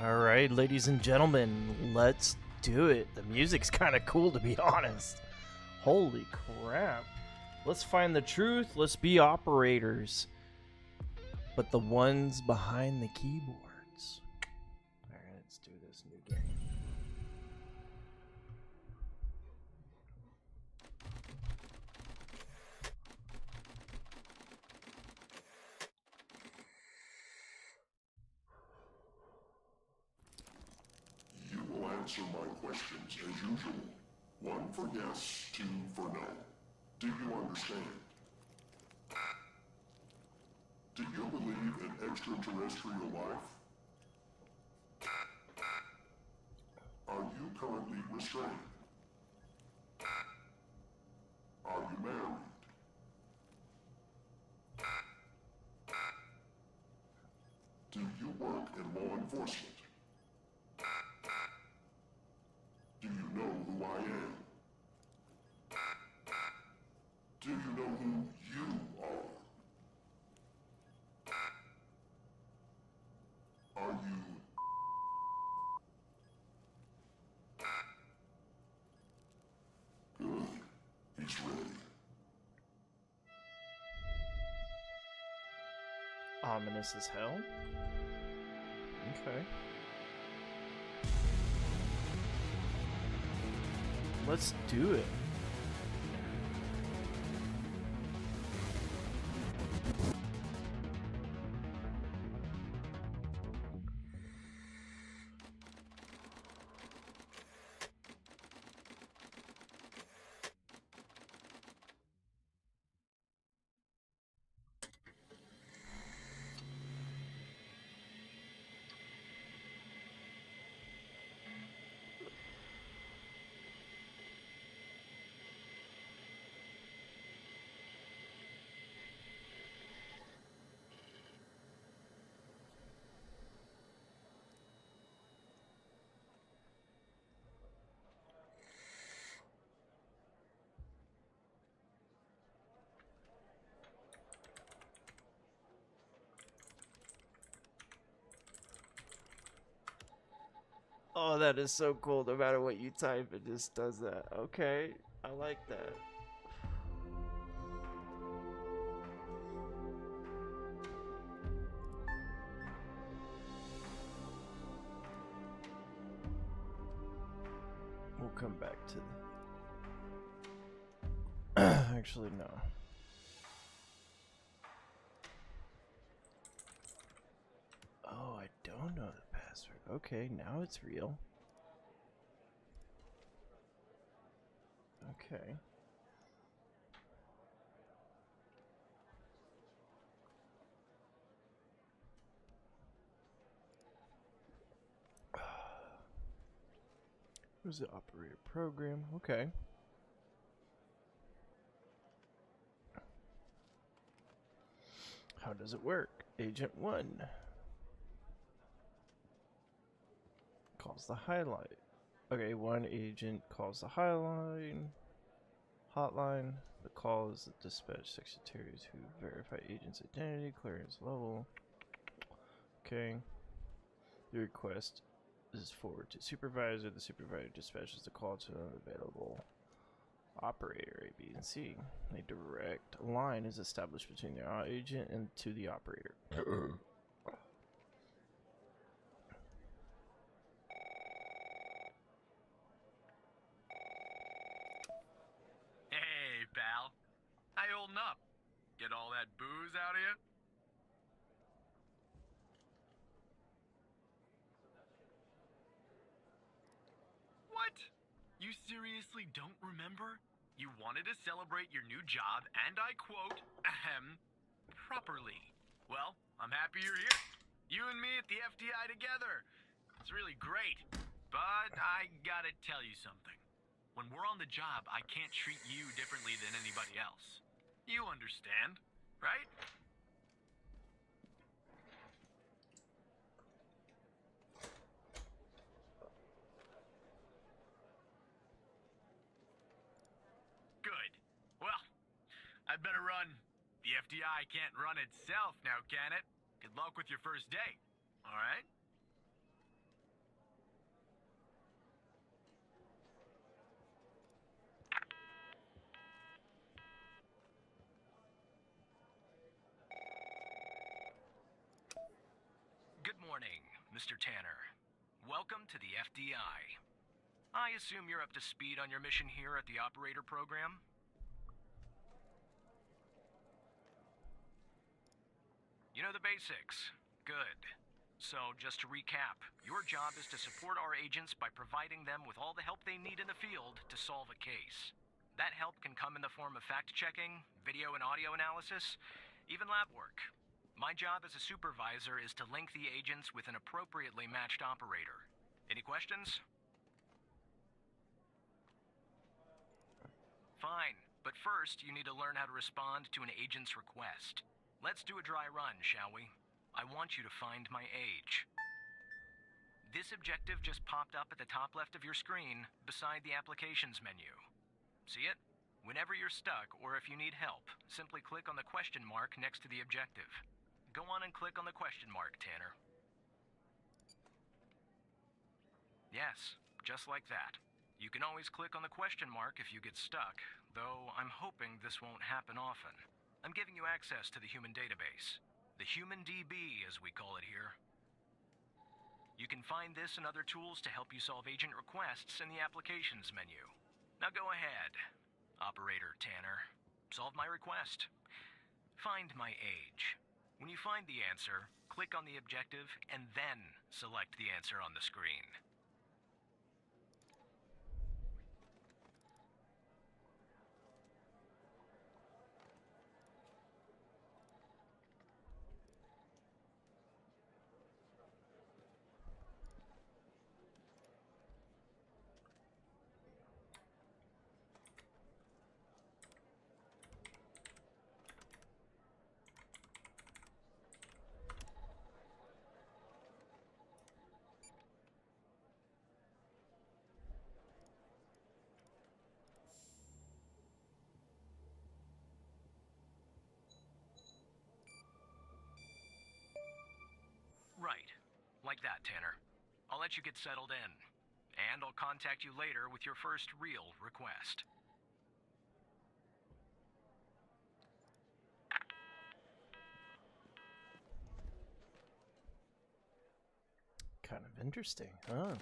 All right, ladies and gentlemen, let's do it. The music's kind of cool, to be honest. Holy crap. Let's find the truth. Let's be operators. But the ones behind the keyboards. All right, let's do this new game. You will answer my questions as usual. 1 for yes, 2 for no. Do you understand? Do you believe in extraterrestrial life? Are you currently restrained? Are you married? Do you work in law enforcement? Do you know who I am? Do you know who you are? Are you... Good. He's ready. Ominous as hell. Okay. Let's do it. Oh, that is so cool. No matter what you type, it just does that. Okay, I like that. We'll come back to the... Actually, no. Oh, I don't know the password. Okay, now it's real. Okay. Who's the operator program? Okay. How does it work? Agent 1 calls the highlight. Okay, one agent calls the hotline. The call is the dispatch secretaries who verify agent's identity, clearance level. Okay. The request is forwarded to supervisor. The supervisor dispatches the call to an available operator A, B, and C. A direct line is established between the agent and to the operator. Hey, pal. How you holding up? Get all that booze out of you? What? You seriously don't remember? You wanted to celebrate your new job, and I quote, properly. Well, I'm happy you're here. You and me at the FDI together. It's really great. But I gotta tell you something. When we're on the job, I can't treat you differently than anybody else. You understand, right? Good. Well, I'd better run. The FDI can't run itself now, can it? Good luck with your first day, all right? morning, Mr. Tanner. Welcome to the FDI. I assume you're up to speed on your mission here at the operator program? You know the basics. Good. So, just to recap, your job is to support our agents by providing them with all the help they need in the field to solve a case. That help can come in the form of fact-checking, video and audio analysis, even lab work. My job as a supervisor is to link the agents with an appropriately matched operator. Any questions? Fine, but first you need to learn how to respond to an agent's request. Let's do a dry run, shall we? I want you to find my age. This objective just popped up at the top left of your screen, beside the applications menu. See it? Whenever you're stuck, or if you need help, simply click on the question mark next to the objective. Go on and click on the question mark, Tanner. Yes, just like that. You can always click on the question mark if you get stuck, though I'm hoping this won't happen often. I'm giving you access to the human database. The Human DB, as we call it here. You can find this and other tools to help you solve agent requests in the applications menu. Now go ahead, Operator Tanner. Solve my request. Find my age. When you find the answer, click on the objective and then select the answer on the screen. Right. Like that, Tanner. I'll let you get settled in. And I'll contact you later with your first real request. Kind of interesting, huh?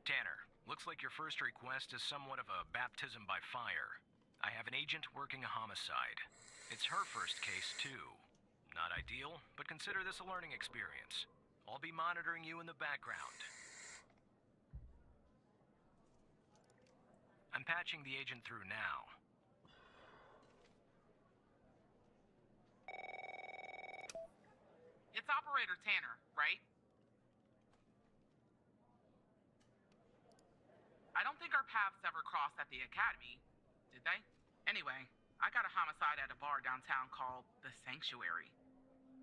Tanner, looks like your first request is somewhat of a baptism by fire. I have an agent working a homicide. It's her first case, too. Not ideal, but consider this a learning experience. I'll be monitoring you in the background. I'm patching the agent through now. It's Operator Tanner, right? I don't think our paths ever crossed at the academy, did they? Anyway, I got a homicide at a bar downtown called The Sanctuary.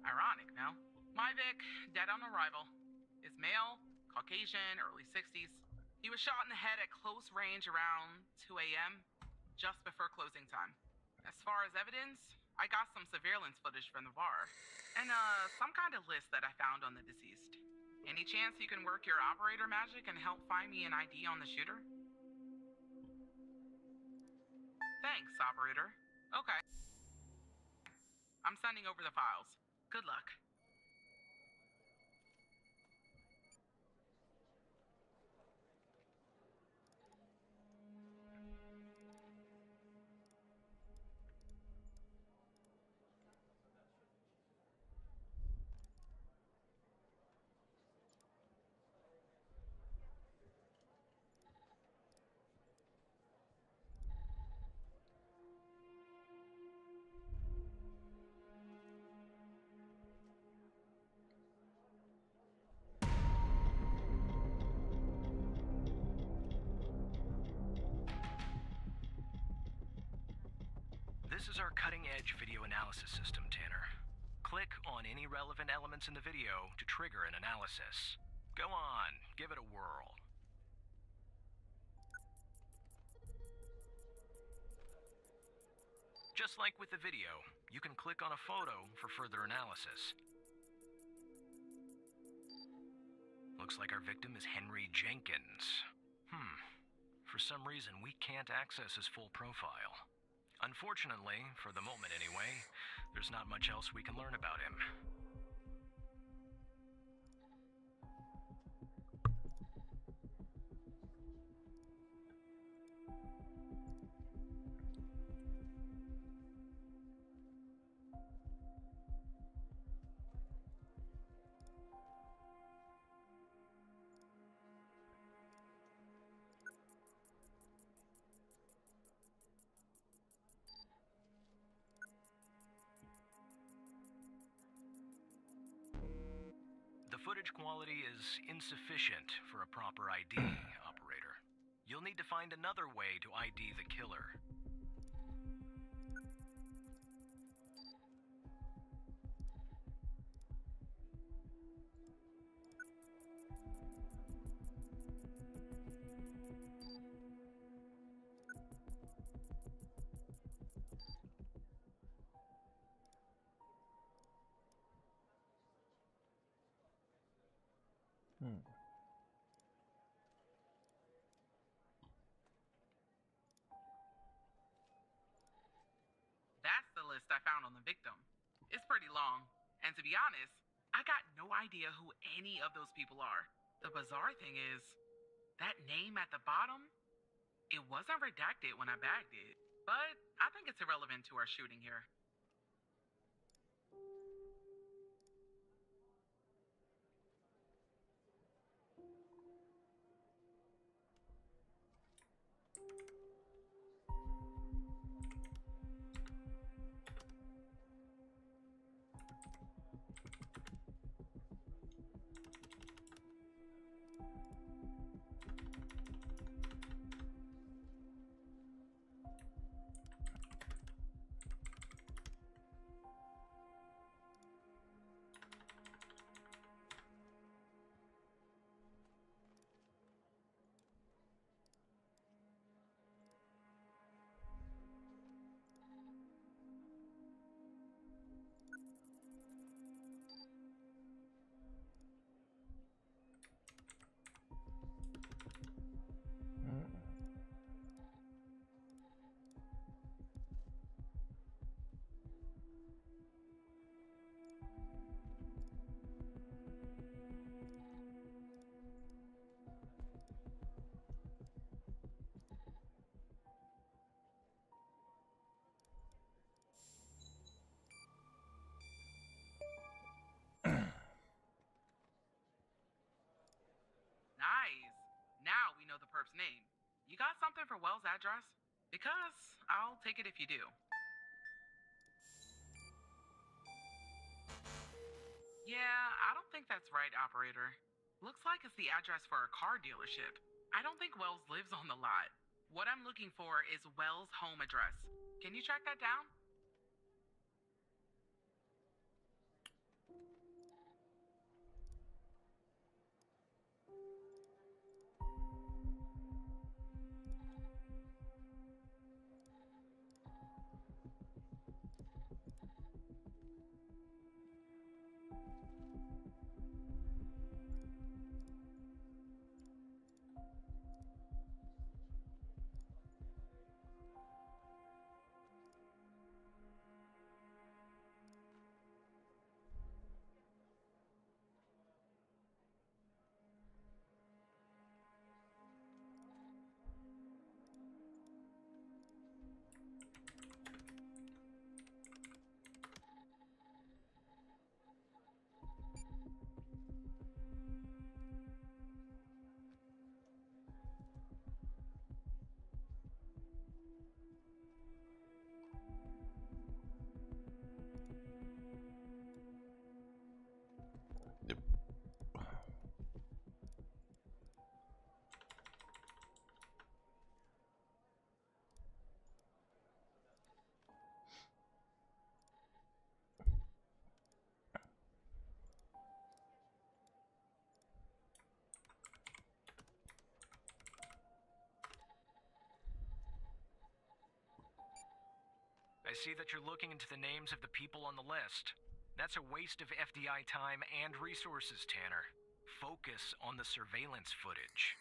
Ironic, no? My Vic, dead on arrival. Is male, Caucasian, early 60s. He was shot in the head at close range around 2 a.m., just before closing time. As far as evidence, I got some surveillance footage from the bar. And, some kind of list that I found on the deceased. Any chance you can work your operator magic and help find me an ID on the shooter? Thanks, Operator. Okay. I'm sending over the files. Good luck. This is our cutting-edge video analysis system, Tanner. Click on any relevant elements in the video to trigger an analysis. Go on, give it a whirl. Just like with the video, you can click on a photo for further analysis. Looks like our victim is Henry Jenkins. For some reason, we can't access his full profile. Unfortunately, for the moment anyway, there's not much else we can learn about him. The footage quality is insufficient for a proper ID, operator. You'll need to find another way to ID the killer. That's the list I found on the victim. It's pretty long. And to be honest, I got no idea who any of those people are. The bizarre thing is, that name at the bottom, it wasn't redacted when I bagged it. But I think it's irrelevant to our shooting here. Nice. Now we know the perp's name. You got something for Wells' address? Because I'll take it if you do. Yeah, I don't think that's right, operator. Looks like it's the address for a car dealership. I don't think Wells lives on the lot. What I'm looking for is Wells' home address. Can you track that down? I see that you're looking into the names of the people on the list. That's a waste of FDI time and resources, Tanner. Focus on the surveillance footage.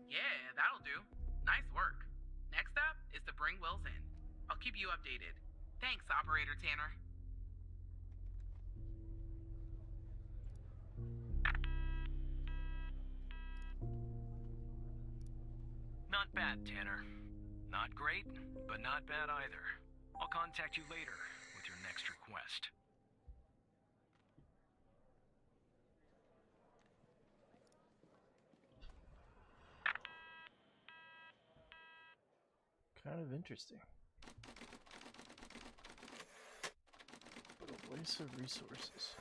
Yeah, that'll do. Nice work. Next up is to bring Wills in. I'll keep you updated. Thanks, Operator Tanner. Not bad, Tanner. Not great, but not bad either. I'll contact you later with your next request. Kind of interesting. But a waste of resources.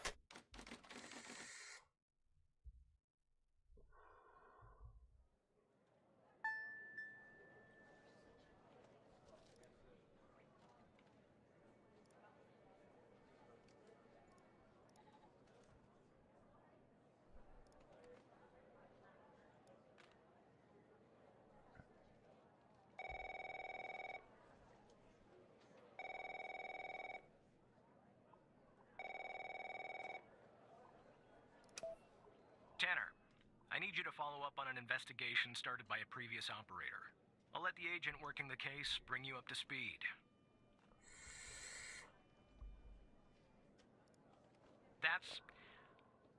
Tanner, I need you to follow up on an investigation started by a previous operator. I'll let the agent working the case bring you up to speed. That's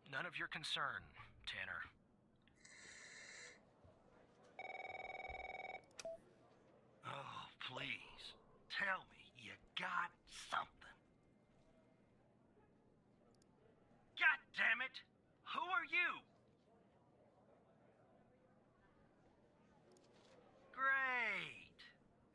none of your concern, Tanner. Oh, please. Tell me you got something. God damn it! Who are you? Great.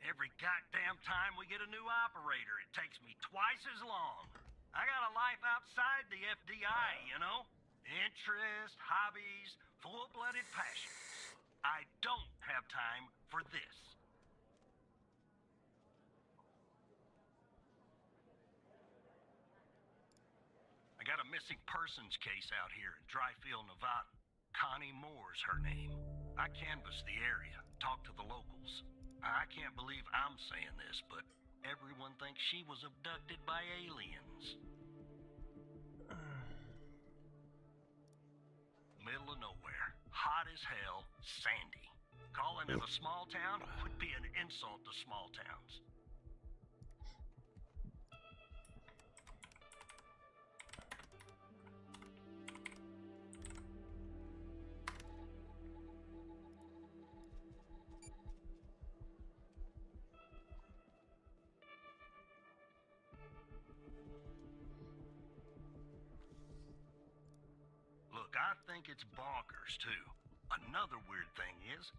Every goddamn time we get a new operator, it takes me twice as long. I got a life outside the FDI, you know? Interests, hobbies, full-blooded passions. I don't have time for this. I got a missing persons case out here in Dryfield, Nevada. Connie Moore's her name. I canvassed the area, talked to the locals. I can't believe I'm saying this, but everyone thinks she was abducted by aliens. Middle of nowhere, hot as hell, sandy. Calling it a small town would be an insult to small towns. Look, I think it's bonkers, too. Another weird thing is,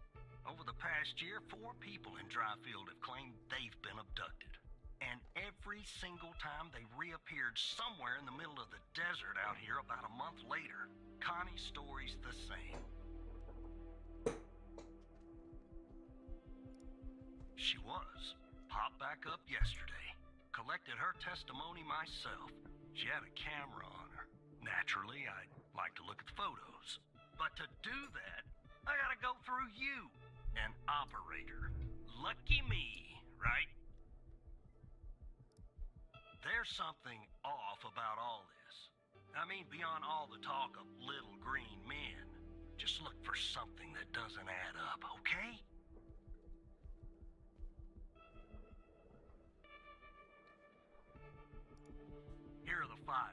over the past year, 4 people in Dryfield have claimed they've been abducted. And every single time they reappeared somewhere in the middle of the desert out here about a month later. Connie's story's the same. She was. Popped back up yesterday. Collected her testimony myself. She had a camera on her. Naturally, I'd like to look at the photos. But to do that, I gotta go through you, an operator. Lucky me, right? There's something off about all this. I mean, beyond all the talk of little green men. Just look for something that doesn't add up, okay? Here are the files.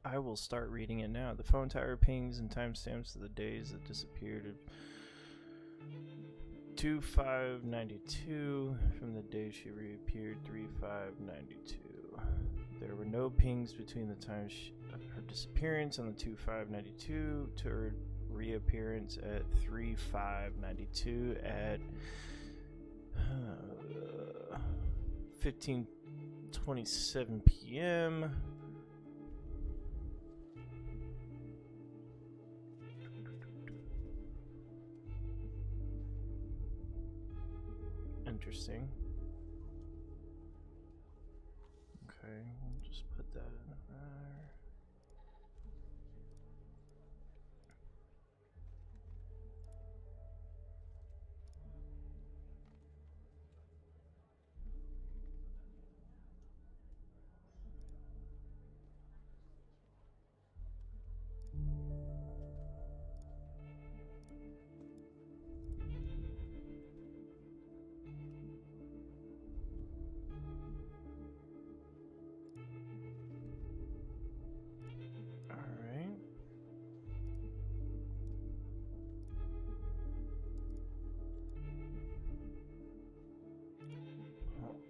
I will start reading it now. The phone tower pings and timestamps of the days that disappeared. 2592 from the day she reappeared. 3592. There were no pings between the time of her disappearance on the 2592 to her reappearance at 3592 at 15:27 p.m. Interesting. Okay, we'll just put that in there.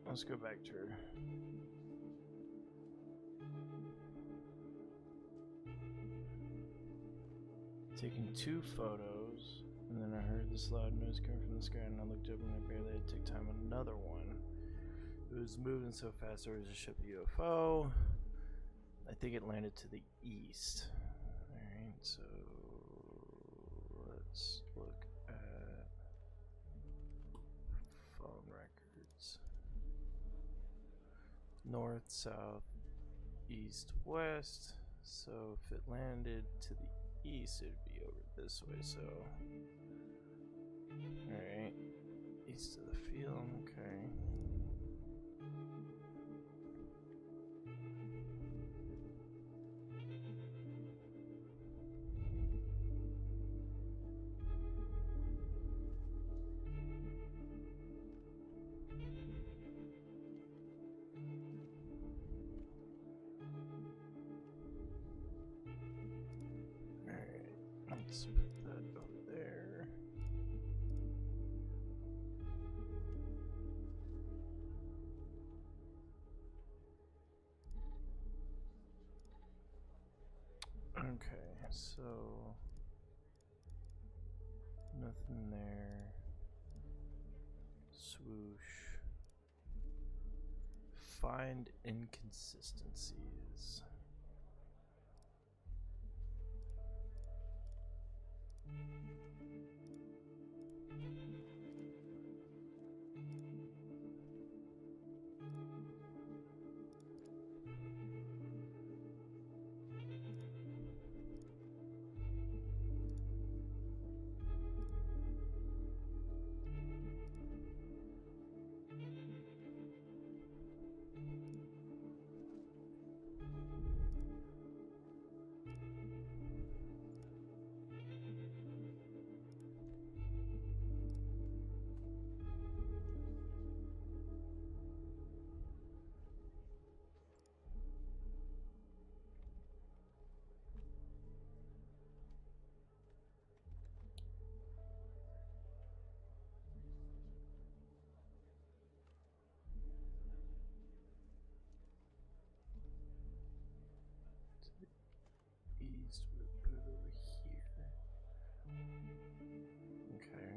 Let's go back to her. Taking 2 photos, and then I heard this loud noise coming from the sky, and I looked up and I barely had to take time on another one. It was moving so fast there was a ship UFO. I think it landed to the east. Alright, so let's look at phone records. North, south, east, west. So if it landed to the east, it'd be over this way, so. Alright. East of the field, okay. Let's put that over there. Okay, so Nothing there. Swoosh. Find inconsistencies. East, we'll put it over here. Okay.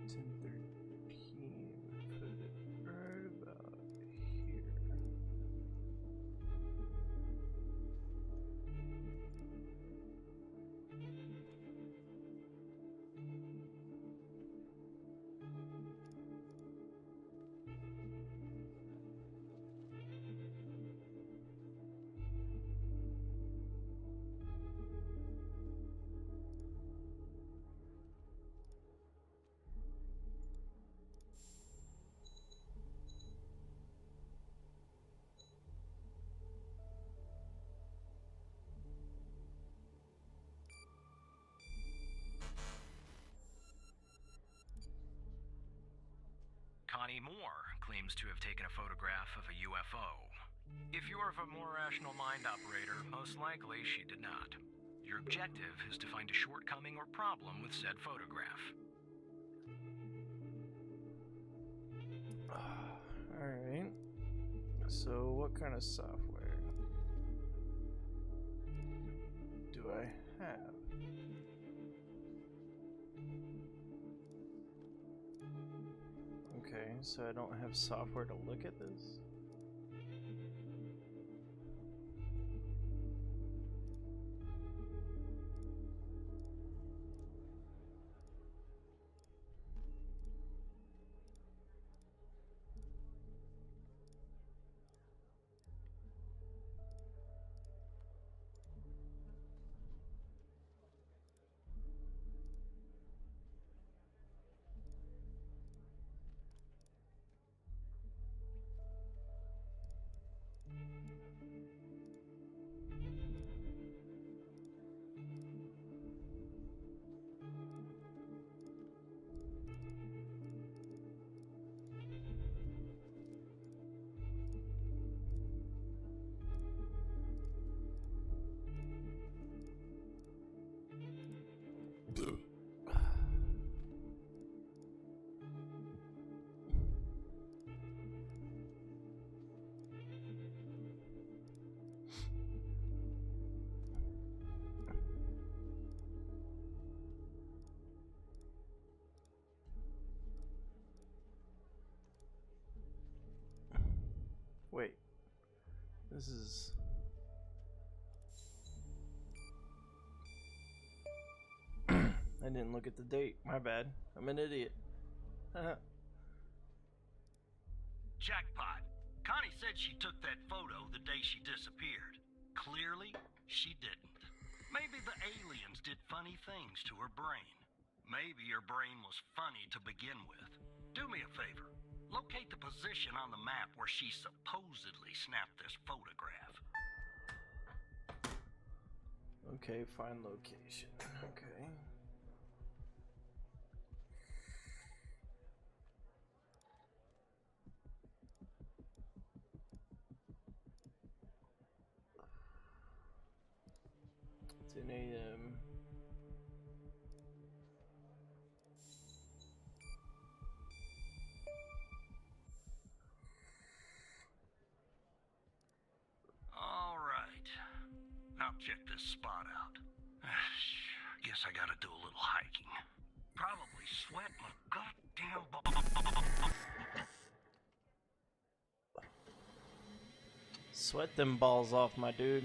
10:13. Put it right about here. Connie Moore claims to have taken a photograph of a UFO. If you're of a more rational mind, operator, most likely she did not. Your objective is to find a shortcoming or problem with said photograph. Alright. So, what kind of software do I have? Okay, so I don't have software to look at this? Wait. This is... I didn't look at the date. My bad. I'm an idiot. Jackpot. Connie said she took that photo the day she disappeared. Clearly, she didn't. Maybe the aliens did funny things to her brain. Maybe her brain was funny to begin with. Do me a favor. Locate the position on the map where she supposedly snapped this photograph. Okay, find location. Okay. It's 10 a.m. All check this spot out. Guess I gotta do a little hiking. Probably sweat my goddamn Sweat them balls off, my dude.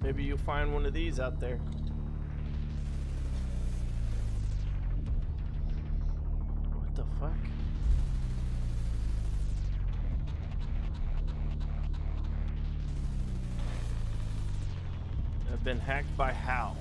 Maybe you'll find one of these out there. What the fuck? I've been hacked by Hal.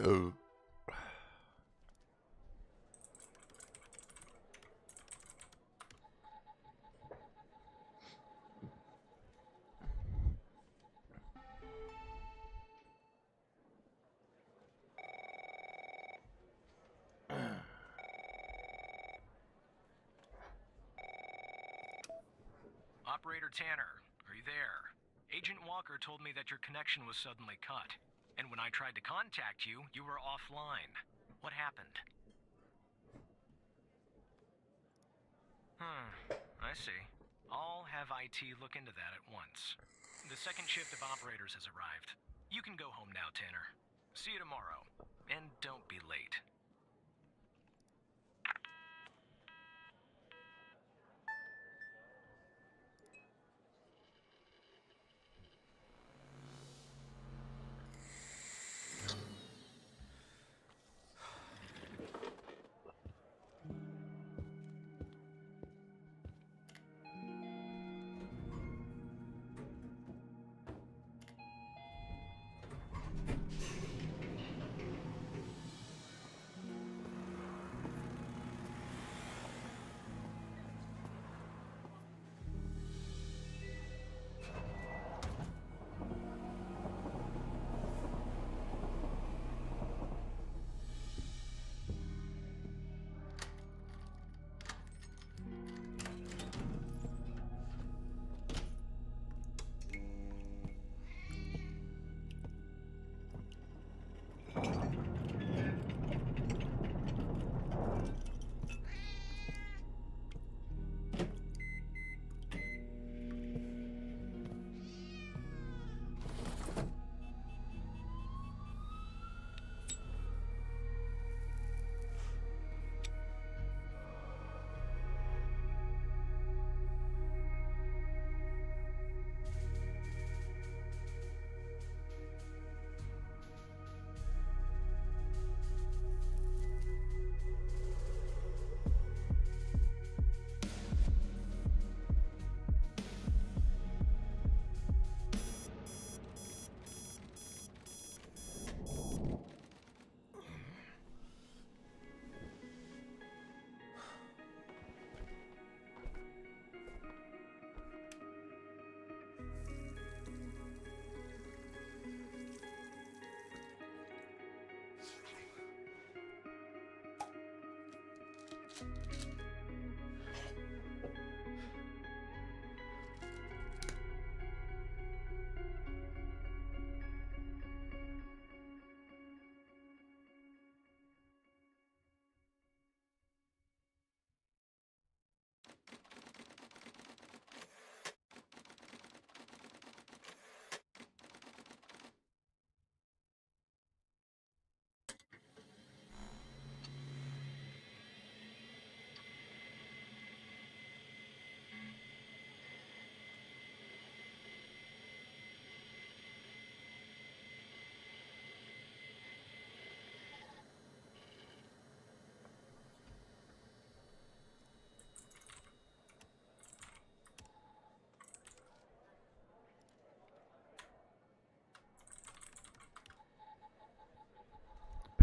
Oh. Operator Tanner, are you there? Agent Walker told me that your connection was suddenly cut. And when I tried to contact you, you were offline. What happened? I see. I'll have IT look into that at once. The second shift of operators has arrived. You can go home now, Tanner. See you tomorrow. And don't be late.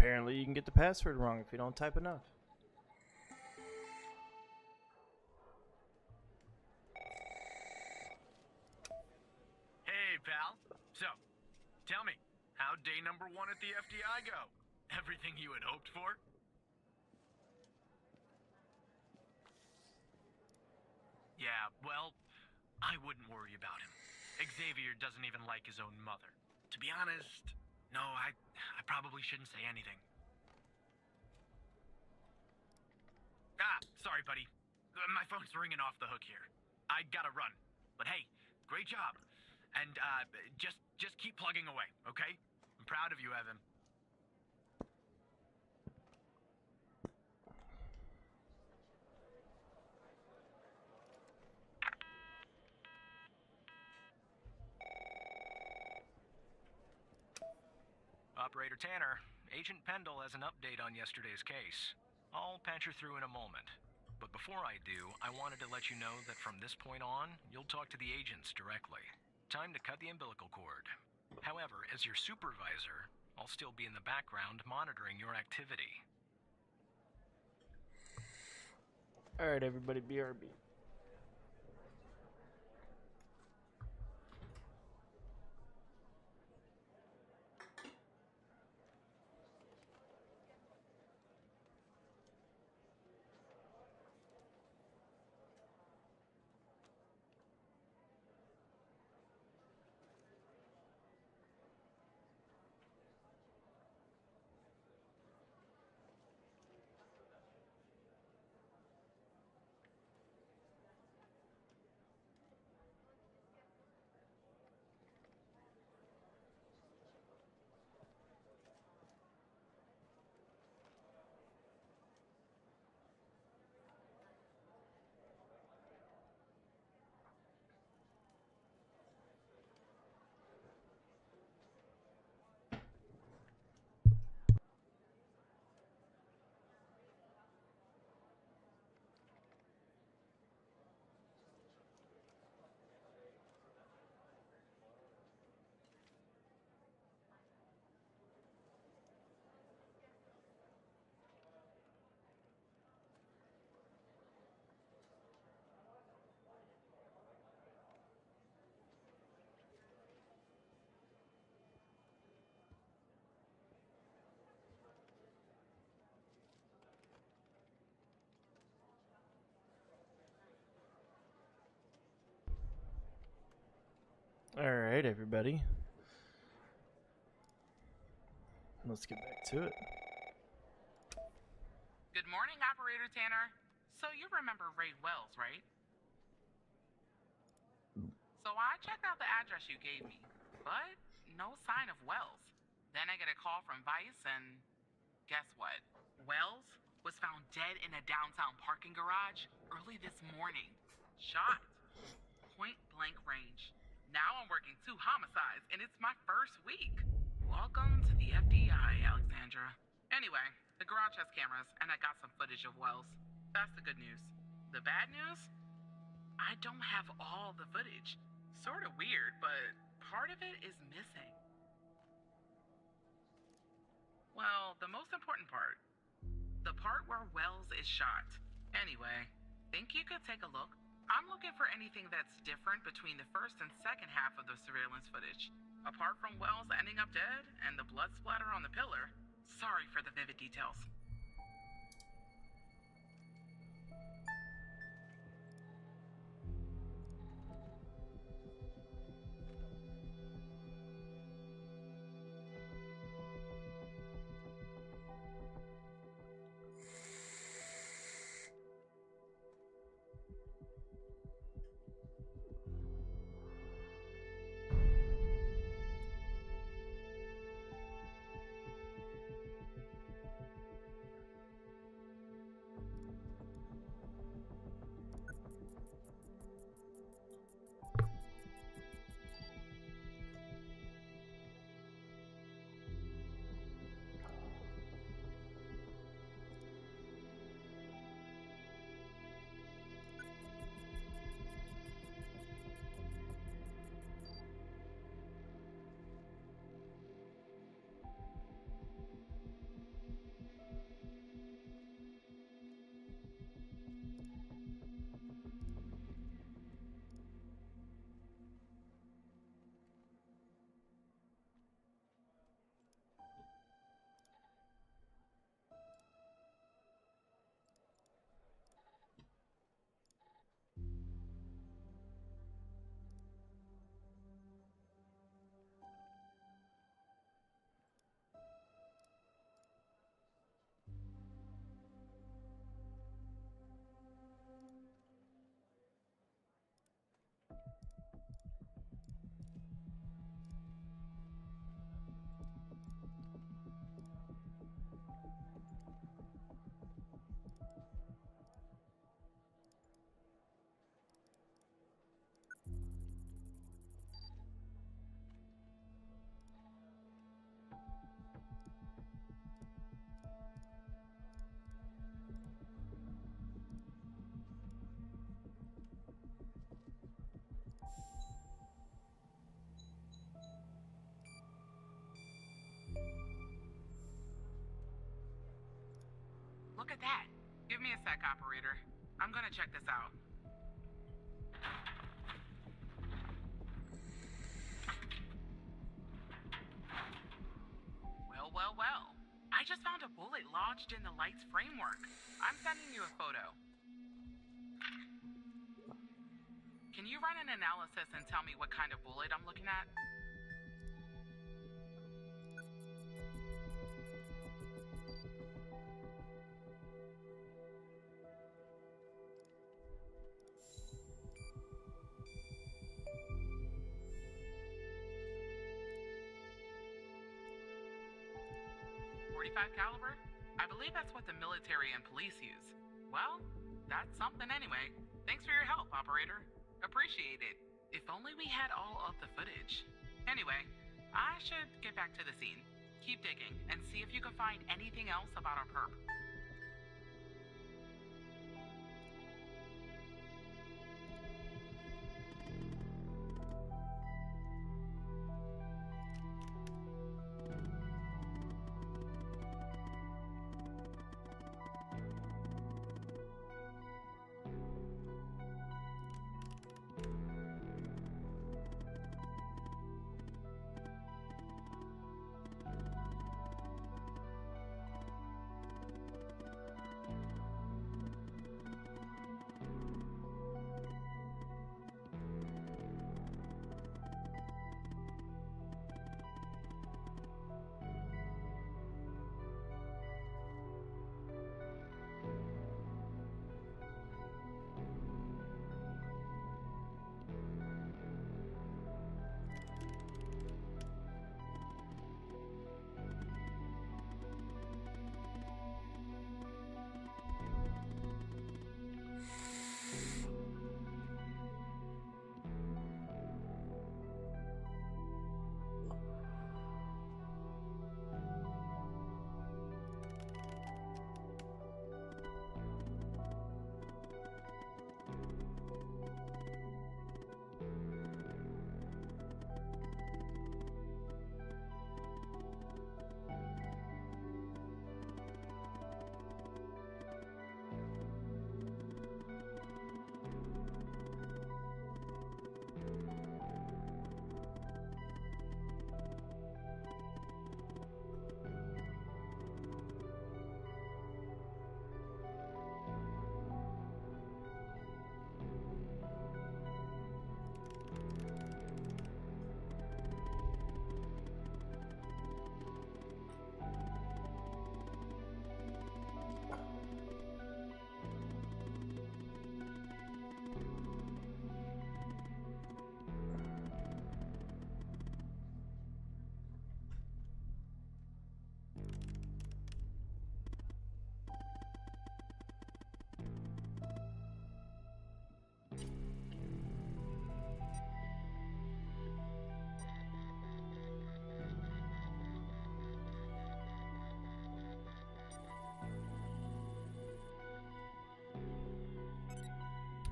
Apparently, you can get the password wrong if you don't type enough. Hey, pal. So, tell me, how'd day number 1 at the FDI go? Everything you had hoped for? Yeah, well, I wouldn't worry about him. Xavier doesn't even like his own mother. To be honest, no, I probably shouldn't say anything. Ah, sorry, buddy. My phone's ringing off the hook here. I gotta run. But hey, great job. And, just keep plugging away, okay? I'm proud of you, Evan. Operator Tanner, Agent Pendle has an update on yesterday's case. I'll patch her through in a moment. But before I do, I wanted to let you know that from this point on, you'll talk to the agents directly. Time to cut the umbilical cord. However, as your supervisor, I'll still be in the background monitoring your activity. Alright, everybody, BRB. Alright, everybody. Let's get back to it. Good morning, Operator Tanner. So you remember Ray Wells, right? So I checked out the address you gave me, but no sign of Wells. Then I get a call from Vice, and guess what? Wells was found dead in a downtown parking garage early this morning. Shot. Point blank range. Now I'm working 2 homicides, and it's my first week. Welcome to the FDI, Alexandra. Anyway, the garage has cameras, and I got some footage of Wells. That's the good news. The bad news? I don't have all the footage. Sort of weird, but part of it is missing. Well, the most important part. The part where Wells is shot. Anyway, think you could take a look? I'm looking for anything that's different between the first and second half of the surveillance footage. Apart from Wells ending up dead and the blood splatter on the pillar. Sorry for the vivid details. Look at that. Give me a sec, operator. I'm gonna check this out. Well. I just found a bullet lodged in the light's framework. I'm sending you a photo. Can you run an analysis and tell me what kind of bullet I'm looking at? .45 caliber? I believe that's what the military and police use. Well, that's something anyway. Thanks for your help, operator. Appreciate it. If only we had all of the footage. Anyway, I should get back to the scene. Keep digging and see if you can find anything else about our perp.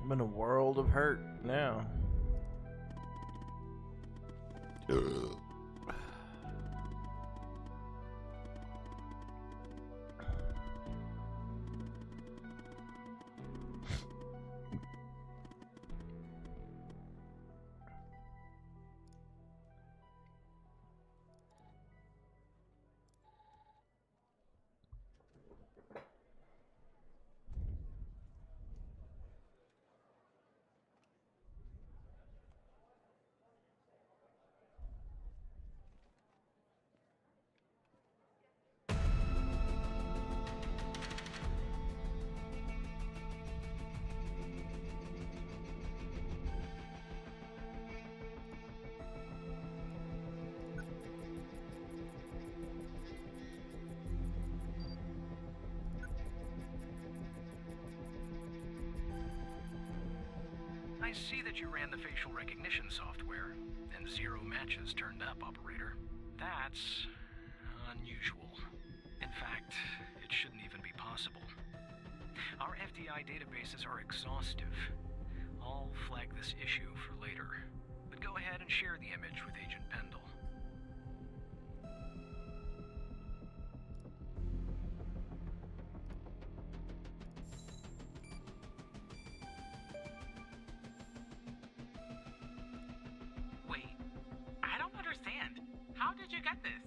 I'm in a world of hurt now. I see that you ran the facial recognition software, and 0 matches turned up, Operator. That's unusual. In fact, it shouldn't even be possible. Our FDI databases are exhaustive. I'll flag this issue for later. But go ahead and share the image with Agent Pendle. Wait, I don't understand. How did you get this?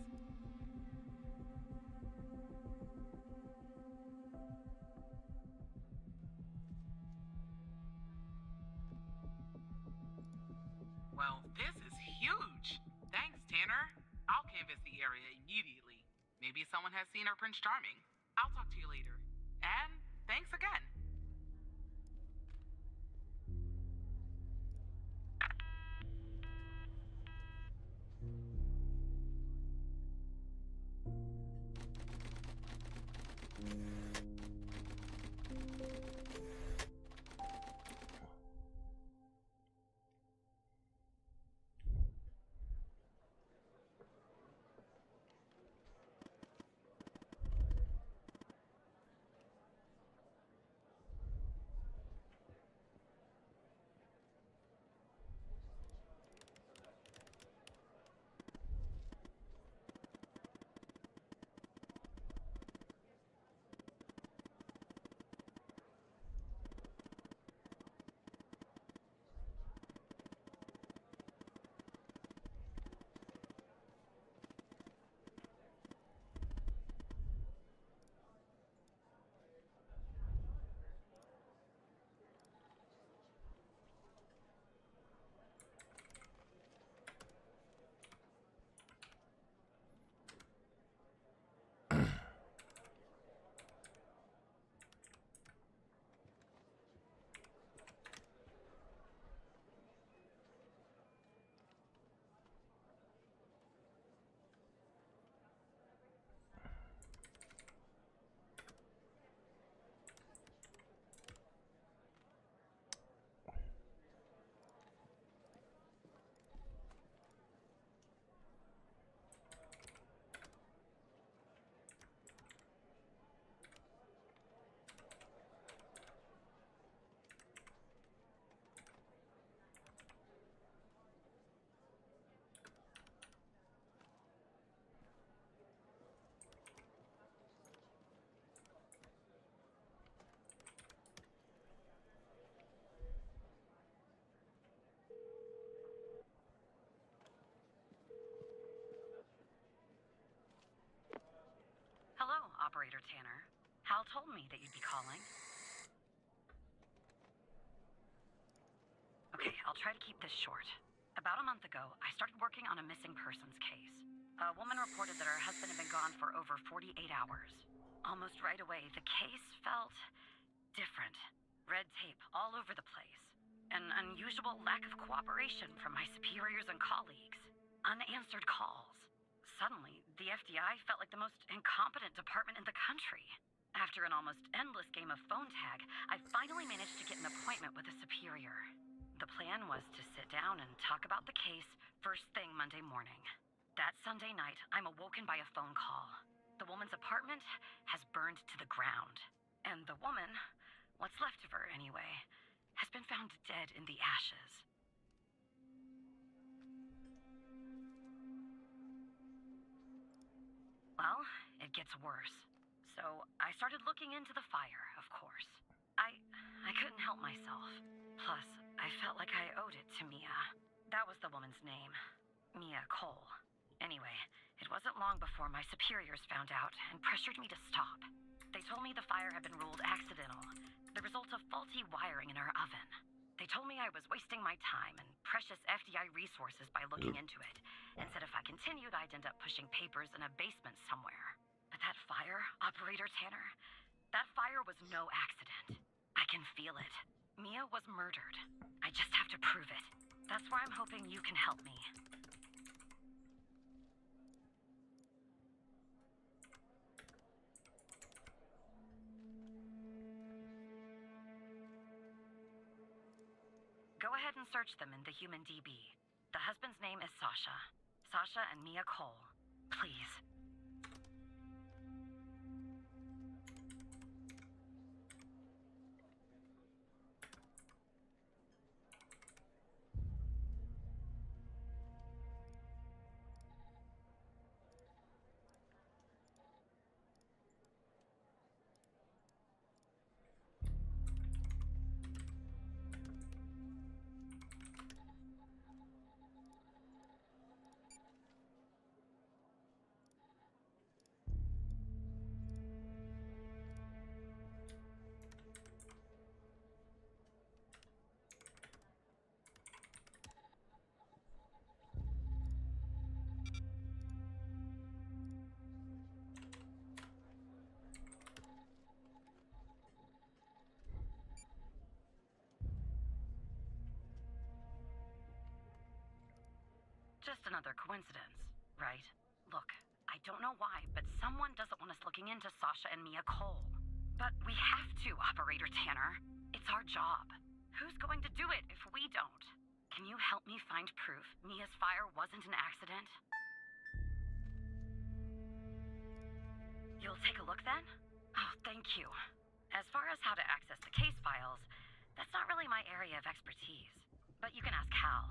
Well, this is huge. Thanks, Tanner. I'll canvass the area immediately. Maybe someone has seen our Prince Charming. I'll talk to you later. And thanks again. Hello, Operator Tanner. Hal told me that you'd be calling. Okay, I'll try to keep this short. About a month ago, I started working on a missing persons case. A woman reported that her husband had been gone for over 48 hours. Almost right away, the case felt different. Red tape all over the place. An unusual lack of cooperation from my superiors and colleagues. Unanswered calls. Suddenly, the FDI felt like the most incompetent department in the country. After an almost endless game of phone tag, I finally managed to get an appointment with a superior. The plan was to sit down and talk about the case first thing Monday morning. That Sunday night, I'm awoken by a phone call. The woman's apartment has burned to the ground. And the woman, what's left of her anyway, has been found dead in the ashes. Well, it gets worse. So I started looking into the fire, of course. I couldn't help myself. Plus, I felt like I owed it to Mia. That was the woman's name. Mia Cole. Anyway, it wasn't long before my superiors found out and pressured me to stop. They told me the fire had been ruled accidental, the result of faulty wiring in our oven. They told me I was wasting my time and precious FDI resources by looking into it, and said if I continued, I'd end up pushing papers in a basement somewhere. But that fire, Operator Tanner, that fire was no accident. I can feel it. Mia was murdered. I just have to prove it. That's why I'm hoping you can help me. Go ahead and search them in the Human DB. The husband's name is Sasha. Sasha and Mia Cole. Please. Just another coincidence, right? Look, I don't know why, but someone doesn't want us looking into Sasha and Mia Cole. But we have to, Operator Tanner. It's our job. Who's going to do it if we don't? Can you help me find proof Mia's fire wasn't an accident? You'll take a look then? Oh, thank you. As far as how to access the case files, that's not really my area of expertise. But you can ask Hal.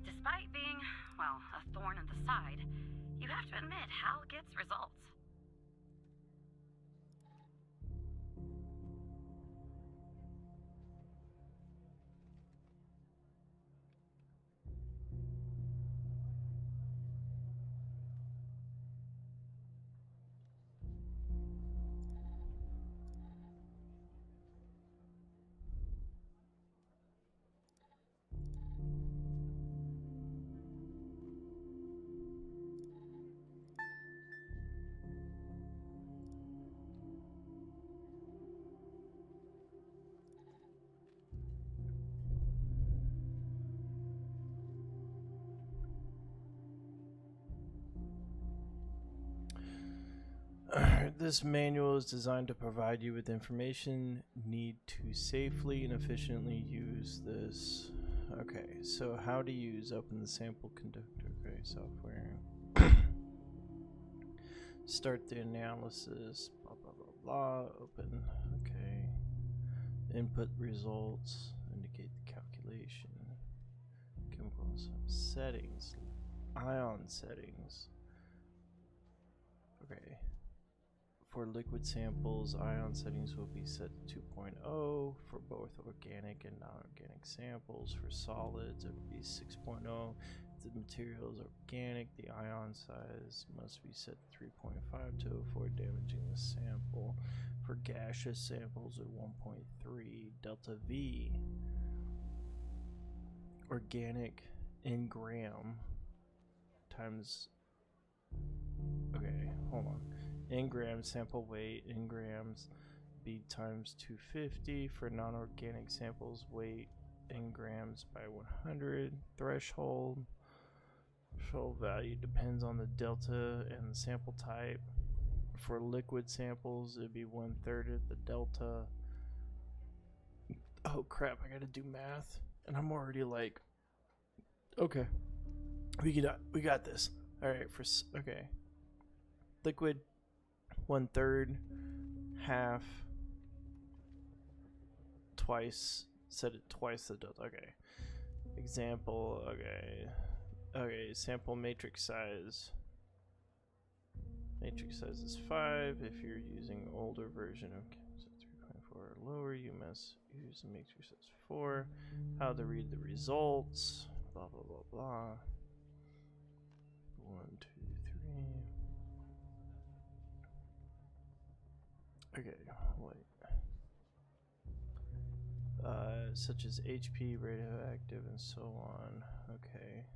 Despite being, well, a thorn in the side, you have to admit Hal gets results. This manual is designed to provide you with information need to safely and efficiently use this. Okay, so how to use open the sample conductor. Okay, software. Start the analysis. Blah blah blah blah. Open. Okay. Input results. Indicate the calculation. Chemicals. Settings. Ion settings. Okay. For liquid samples, ion settings will be set to 2.0 for both organic and non-organic samples. For solids, it will be 6.0. If the material is organic, the ion size must be set to 3.5 to avoid damaging the sample. For gaseous samples at 1.3, delta V, organic in gram times, okay, hold on. In grams, sample weight in grams, B times 250. For non-organic samples, weight in grams by 100. Threshold value depends on the delta and the sample type. For liquid samples, it'd be 1/3 of the delta. Oh crap, I gotta do math. And I'm already like, okay, we got this. Alright, okay. Liquid, 1/3, half, twice, set it twice the delta. Okay. Example, okay, sample matrix size. Matrix size is 5. If you're using older version of 3.4 or lower, you must use the matrix size 4. How to read the results, blah blah blah blah. 1, 2, 3. Okay, wait. Such as HP, radioactive, and so on. Okay.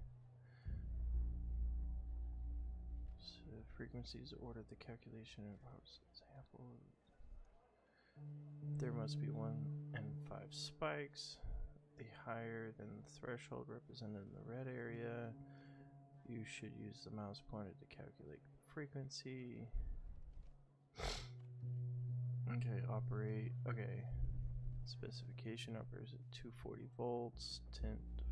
So frequencies order the calculation of example. There must be 1 and 5 spikes. The higher than the threshold represented in the red area. You should use the mouse pointer to calculate the frequency. Okay, operate. Okay. Specification operates at 240 volts, 10 to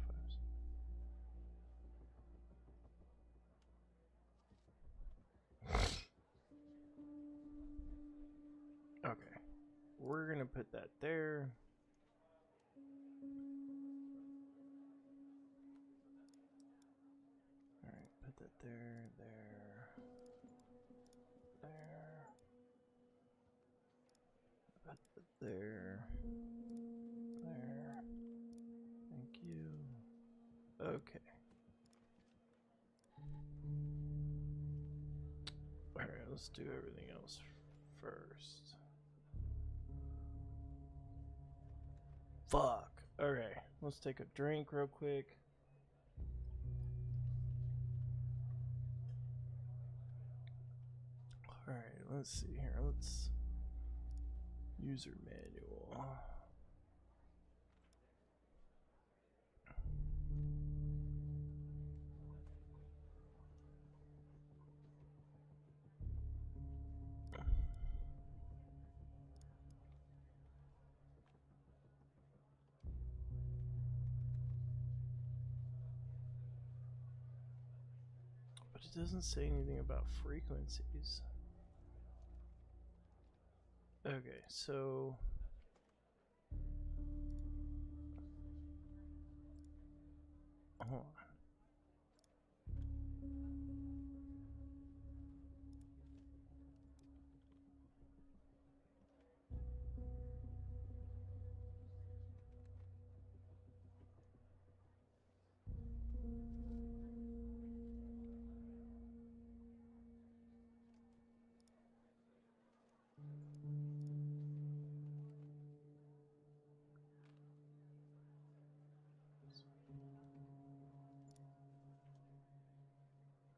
5. Okay. We're gonna put that there. Alright, put that there, there. Put that there. There. Thank you. Okay. Alright, let's do everything else first. Fuck. Okay, let's take a drink real quick. Alright, let's see here. Let's user manual. But it doesn't say anything about frequencies. Okay, so hold on.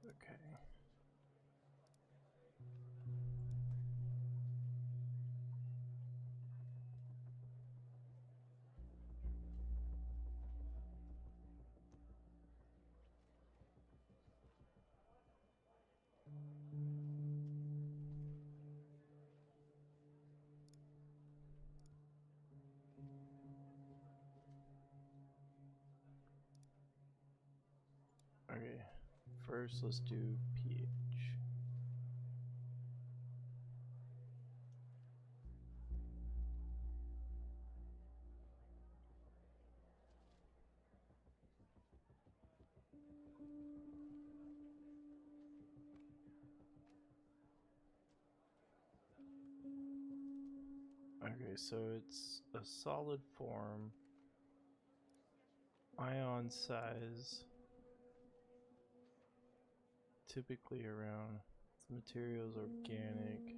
Okay. Okay. First, let's do pH. Okay, so it's a solid form, ion size, typically around, the material's organic.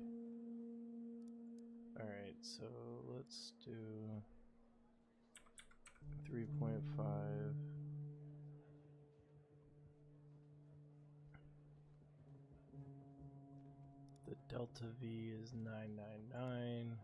Alright, so let's do 3.5. The delta V is 999.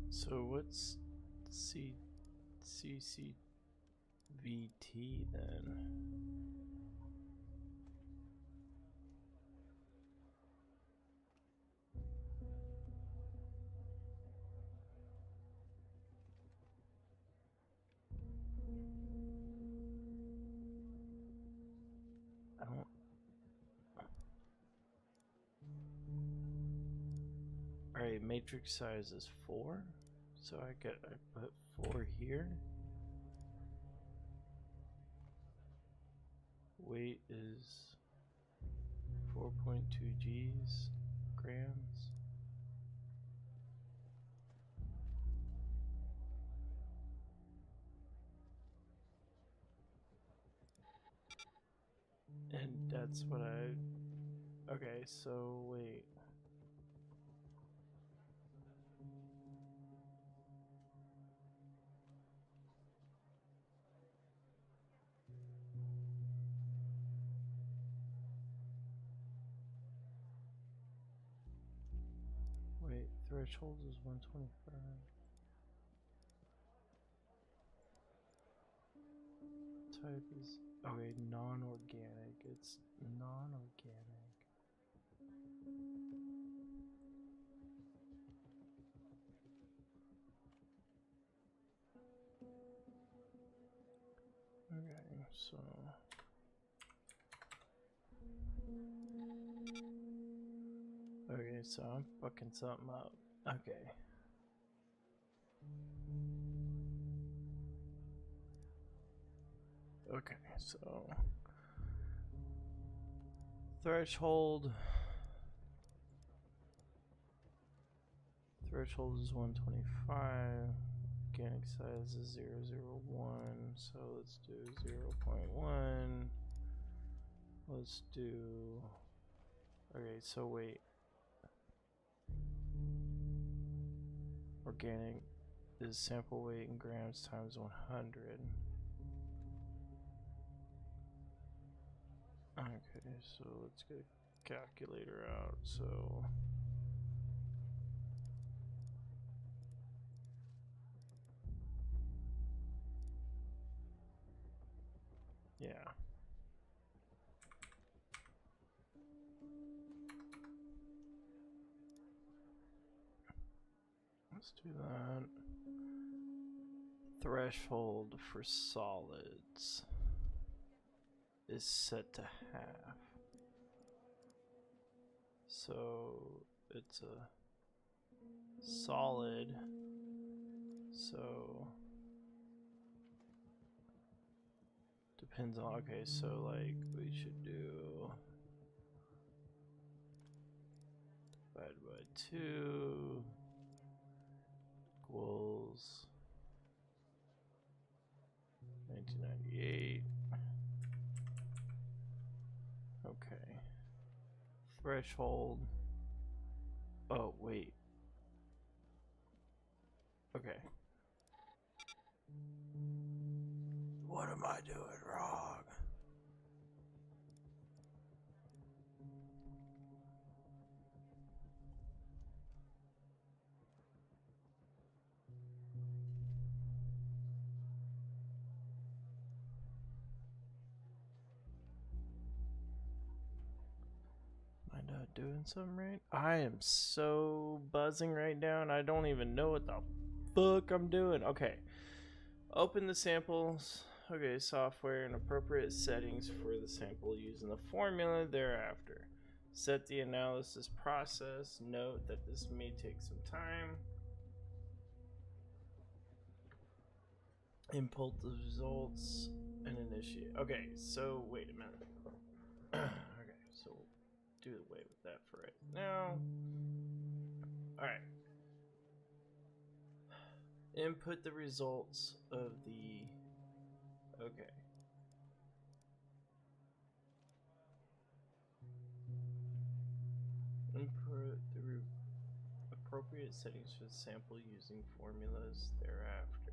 So what's CCVT then? I don't. Alright, matrix size is 4. So I put 4 here. Weight is 4.2 G's, grams. And that's what I... Okay, so wait. Wait, threshold is 125. Type is... Okay, non-organic. It's non-organic. Okay, so... Okay, so I'm fucking something up. Okay. Okay, so... Threshold is 125. Organic size is 001. So let's do 0.1. Let's do... Okay, so wait. Organic is sample weight in grams times 100. Okay, so let's get a calculator out. So yeah. Let's do that. Threshold for solids is set to half. So it's a solid. So depends on, okay, so like we should do divided by 2 equals 1998. Okay. Threshold. Oh, wait. Okay. What am I doing wrong? not doing something right? I am so buzzing right now and I don't even know what the fuck I'm doing. Okay. Open the samples. Okay, software and appropriate settings for the sample using the formula thereafter. Set the analysis process. Note that this may take some time. Input the results and initiate. Okay, so wait a minute. Okay, so we'll do away with that for right now. Alright. Input the results of the... Okay. Input the appropriate settings for the sample using formulas thereafter.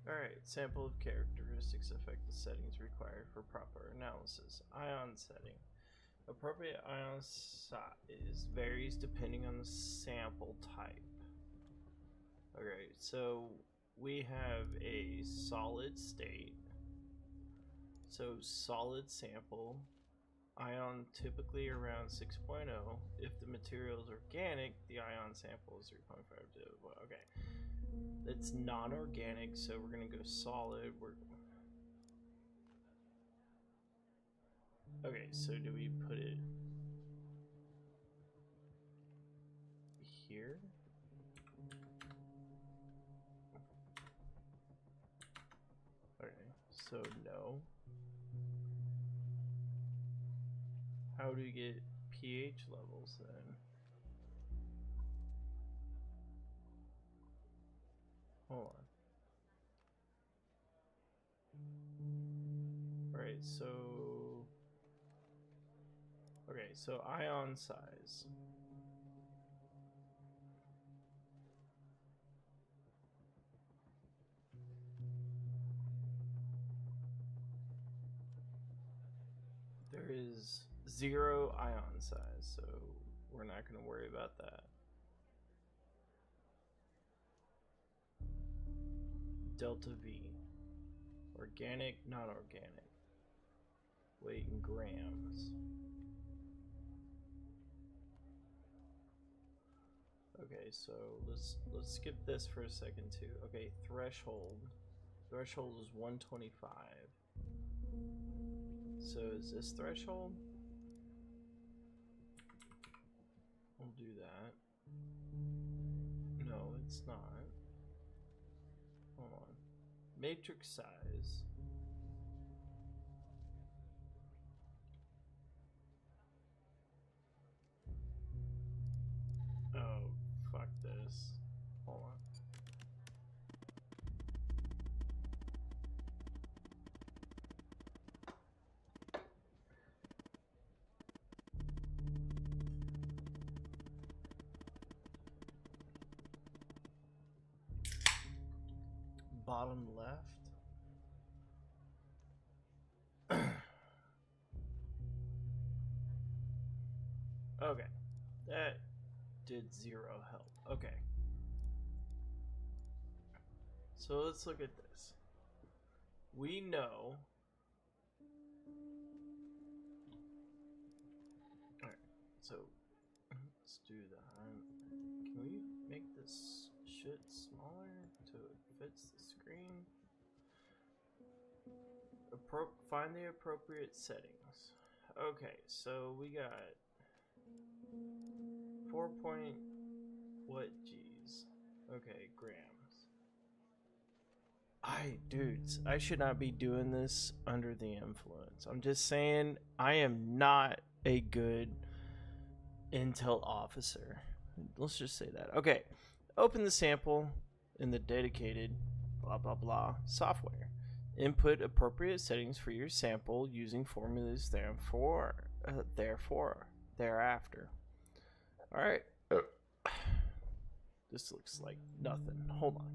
Alright, sample of characteristics affect the settings required for proper analysis. Ion setting. Appropriate ion size varies depending on the sample type. Okay, so we have a solid state. So solid sample. Ion typically around 6.0. If the material is organic, the ion sample is 3.5 to... Okay. It's non-organic, so we're gonna go solid. Okay, so do we put it here? Okay, so no. How do we get pH levels then? Hold on. Right, so... Okay, so ion size. There is 0 ion size, so we're not going to worry about that. Delta V. Organic, not organic. Weight in grams. Okay, so let's skip this for a second too. Okay, threshold. Threshold is 125. So is this threshold? We'll do that. No, it's not. Hold on. Matrix size. Oh, fuck this. Hold on. Bottom left. Okay, that did 0 help. Okay, so let's look at this. We know. Alright, so let's do that. Can we make this shit smaller so it fits the screen? Find the appropriate settings. Okay, so we got 4 point what G's. Okay, grams. Dudes, I should not be doing this under the influence. I'm just saying, I am not a good intel officer. Let's just say that. Okay, open the sample in the dedicated blah blah blah software. Input appropriate settings for your sample using formulas thereafter. Alright. This looks like nothing. Hold on.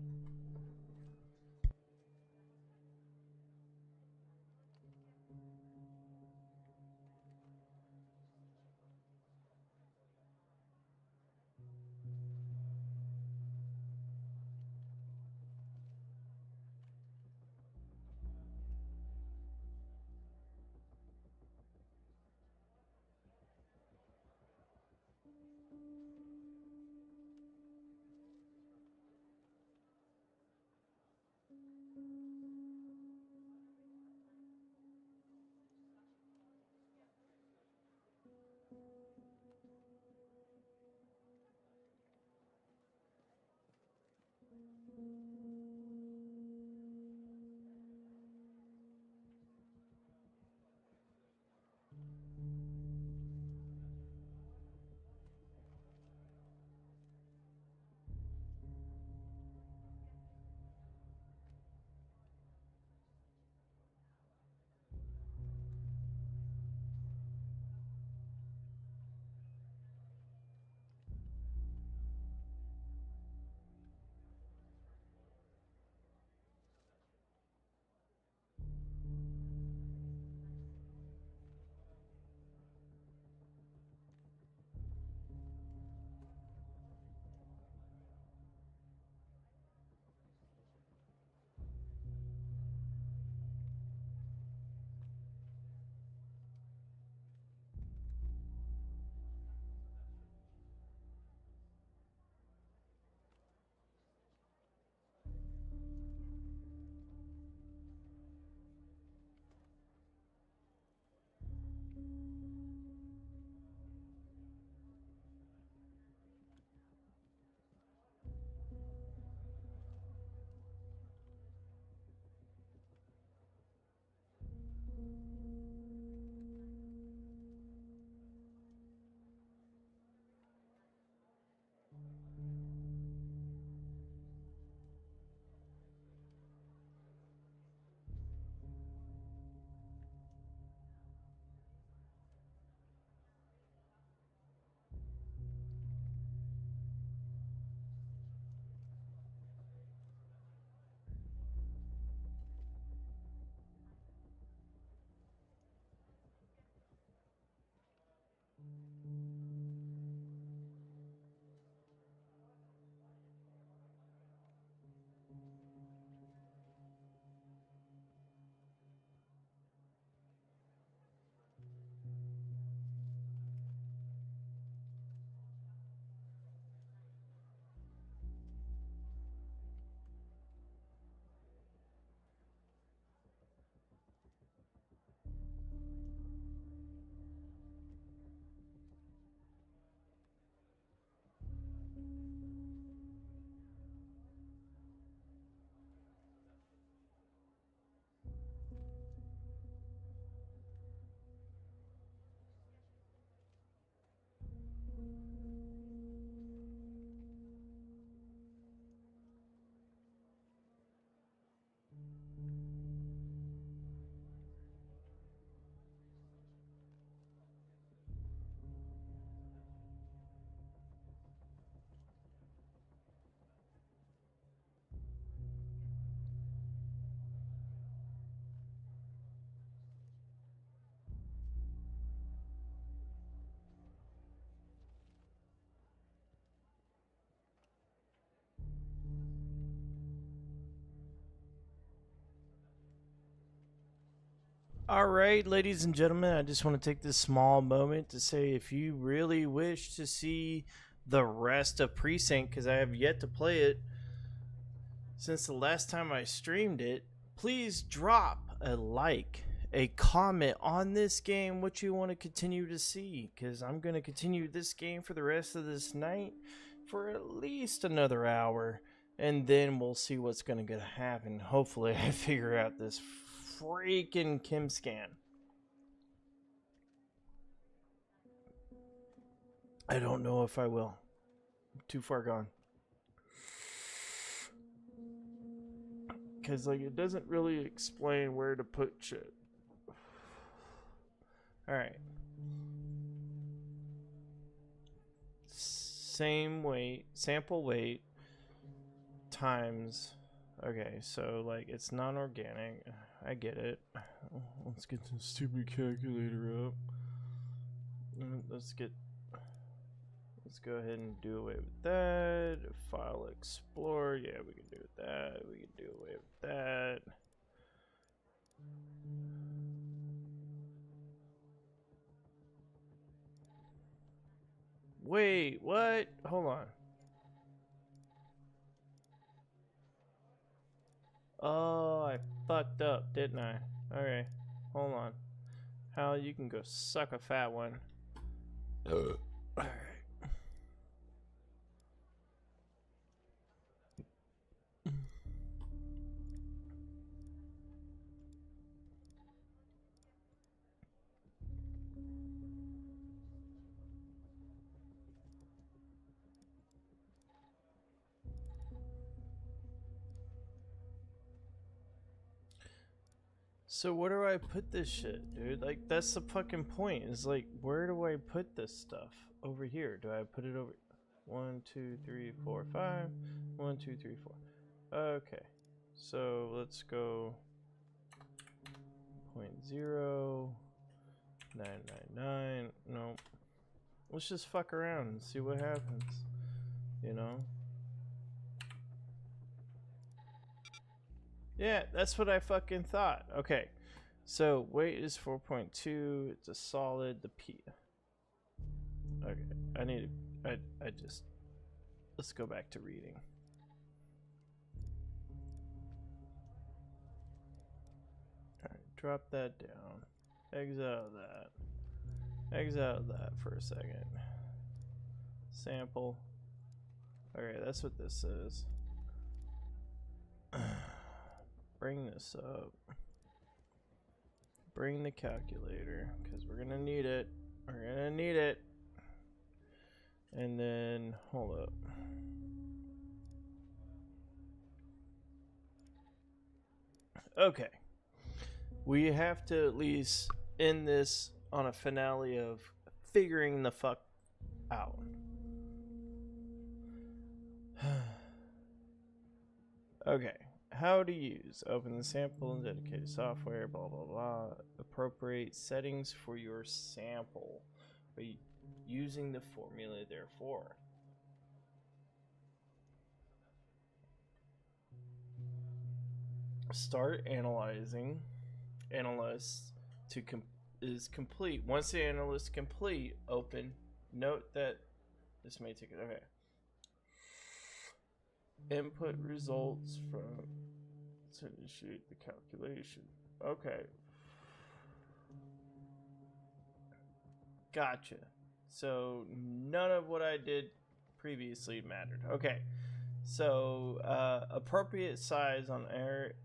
All right, ladies and gentlemen, I just want to take this small moment to say if you really wish to see the rest of Precinct, because I have yet to play it since the last time I streamed it, please drop a like, a comment on this game, what you want to continue to see, because I'm going to continue this game for the rest of this night for at least another hour, and then we'll see what's going to happen. Hopefully I figure out this freaking Kim scan. I don't know if I will. I'm too far gone. Because, like, it doesn't really explain where to put shit. Alright. Same weight, sample weight, times. Okay, so, like, it's non-organic. I get it. Let's get the stupid calculator up. Let's go ahead and do away with that. File Explorer. Yeah, we can do that. We can do away with that. Wait, what? Hold on. Oh, I fucked up, didn't I? Okay, hold on. Hal, you can go suck a fat one. Alright. So where do I put this shit, dude? Like, that's the fucking point. Is like, where do I put this stuff? Over here. Do I put it over? 1, 2, 3, 4, 5. 1, 2, 3, 4. Okay. So let's go 0.0999. Nope. Let's just fuck around and see what happens. You know? Yeah, that's what I fucking thought. Okay, so weight is 4.2. It's a solid. The P. Okay, I need to. I just. Let's go back to reading. Alright, drop that down. Exile that. Exile that for a second. Sample. Okay, that's what this is. Bring this up. Bring the calculator, because we're gonna need it. We're gonna need it. And then, hold up. Okay. We have to at least end this on a finale of figuring the fuck out. Okay. How to use. Open the sample and dedicated software, blah, blah, blah. Appropriate settings for your sample by using the formula therefore. Start analyzing. Analyst is complete. Once the analyst is complete, open. Note that this may take it. Okay. Input results from to initiate the calculation. Okay. Gotcha. So none of what I did previously mattered. Okay. So appropriate size on air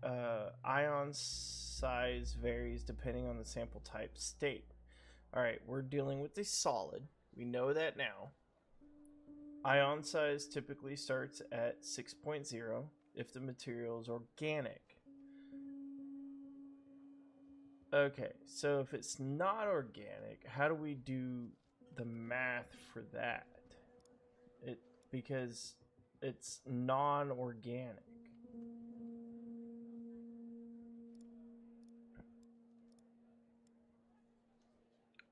ion size varies depending on the sample type state. All right, we're dealing with a solid. We know that now. Ion size typically starts at 6.0 if the material is organic. Okay, so if it's not organic, how do we do the math for that? Because it's non-organic.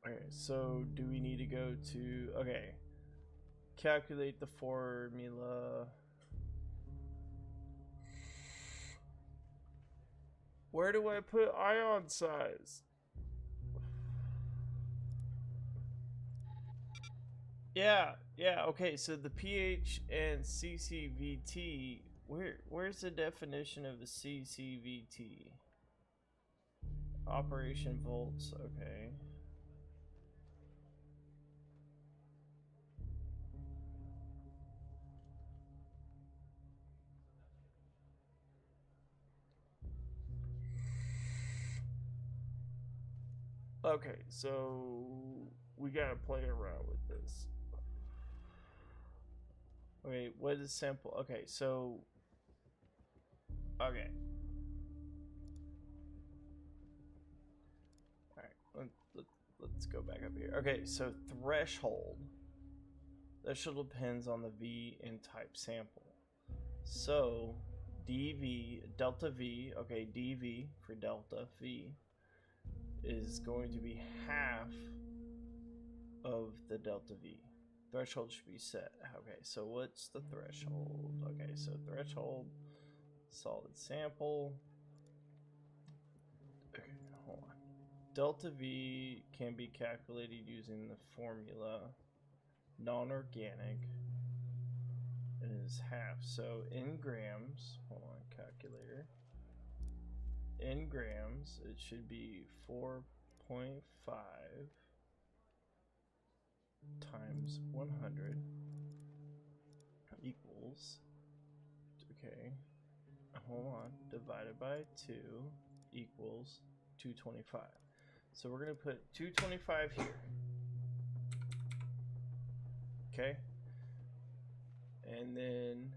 Okay, so do we need to go to, okay, calculate the formula. Where do I put ion size? Yeah, yeah, okay, so the pH and CCVT, where's the definition of the CCVT? Operation volts, okay. Okay, so we gotta play around with this. Wait, what is sample? Okay, so okay. All right, let's go back up here. Okay, so threshold. That should depends on the V and type sample. So dV delta V. Okay, dV for delta V is going to be half of the delta V. Threshold should be set. Okay, so what's the threshold? Okay, so threshold, solid sample. Okay, hold on. Delta V can be calculated using the formula non-organic. It is half. So in grams, hold on, calculator. In grams, it should be 4.5 times 100 equals, okay, hold on, divided by 2 equals 225. So we're going to put 225 here. Okay. And then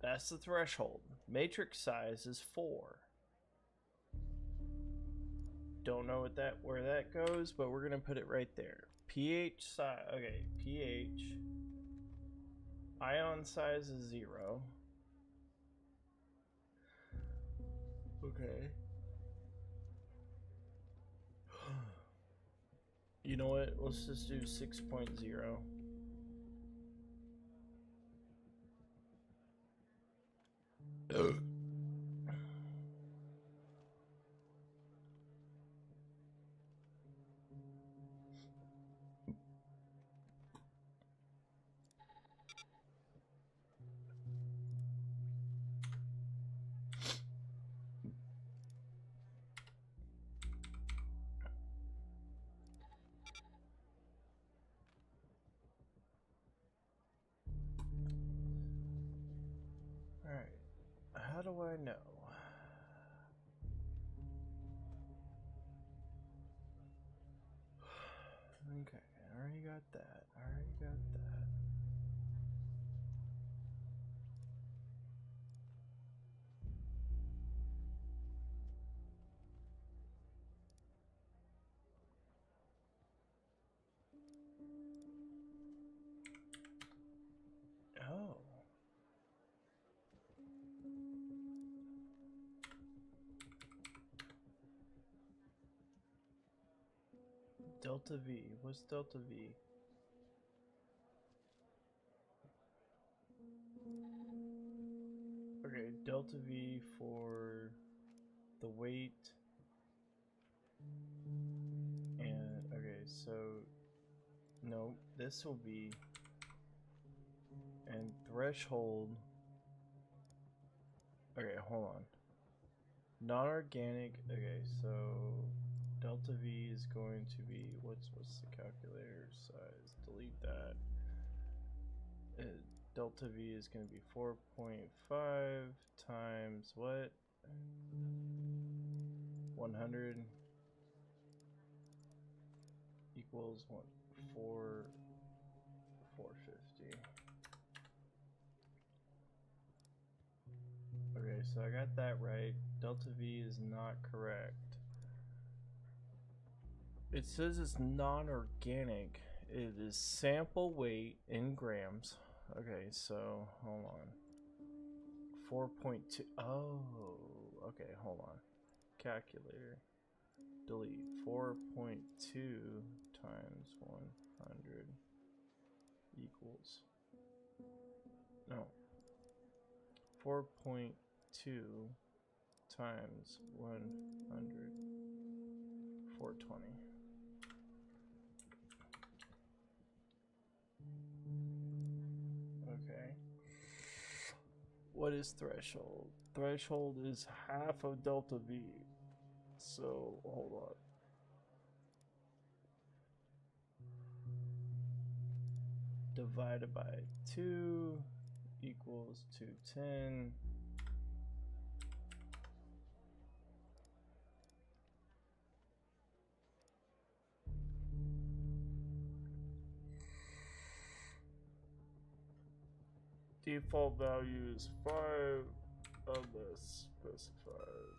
that's the threshold. Matrix size is 4. Don't know where that goes, but we're gonna put it right there. pH size, okay, pH. Ion size is 0. Okay. You know what? Let's just do 6.0. Alright. How do I know? Okay, I already got that. I already got that. Oh. Delta V. What's delta V? Okay, delta V for the weight. And, okay, so, no, this will be, and threshold. Okay, hold on. Non-organic, okay, so delta V is going to be, what's the calculator size? Delete that. Delta V is going to be 4.5 times what? 100 equals what? 450. Okay, so I got that right. Delta V is not correct. It says it's non-organic. It is sample weight in grams. Okay, so hold on. 4.2. Oh, okay, hold on. Calculator. Delete. 4.2 times 100 equals. No. 4.2 times 100. 420. What is threshold? Threshold is half of delta V. So, hold on. Divided by 2 equals 210. Default value is 5 unless specified.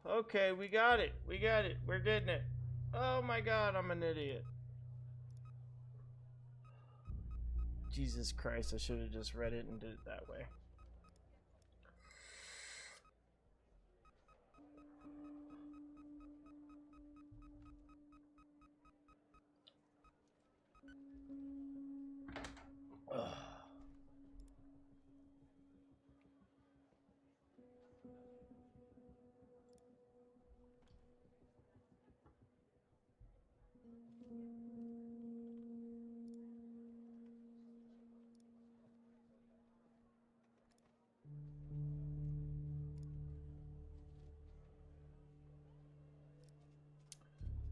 Okay, we got it. We got it. We're getting it. Oh my god, I'm an idiot. Jesus Christ, I should have just read it and did it that way. Ugh.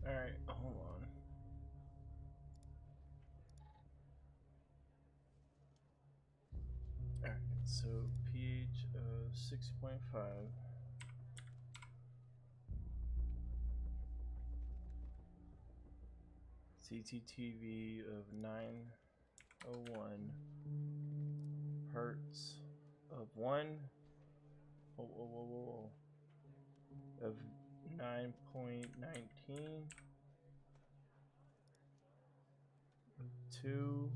Alright, hold on. Alright, so pH of 6.5. CCTV of 901. Hertz of 1. Of 9.19. 2.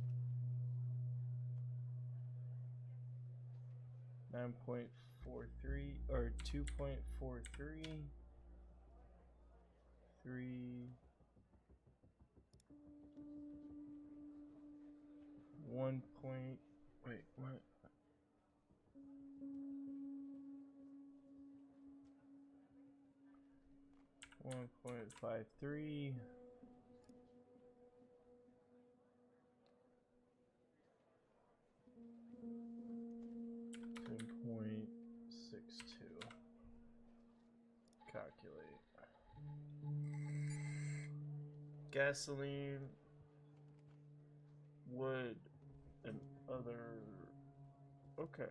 9.43 or 2.43. 3. 1 point. Wait, what? 1.53. 10.62. Calculate. Gasoline, wood, and other. Okay.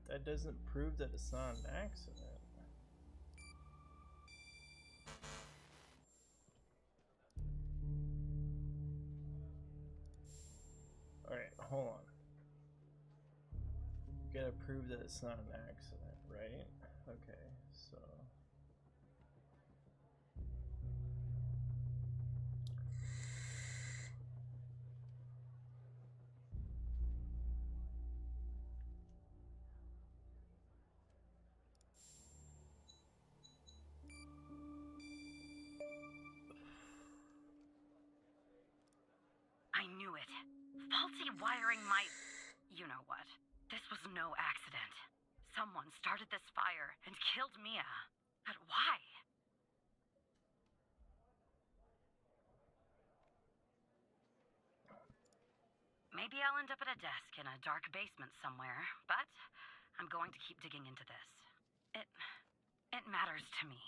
That doesn't prove that it's not an accident. Alright, hold on. You gotta prove that it's not an accident, right? Okay, so. I knew it. Faulty wiring might... You know what. This was no accident. Someone started this fire and killed Mia. But why? Maybe I'll end up at a desk in a dark basement somewhere, but I'm going to keep digging into this. It matters to me.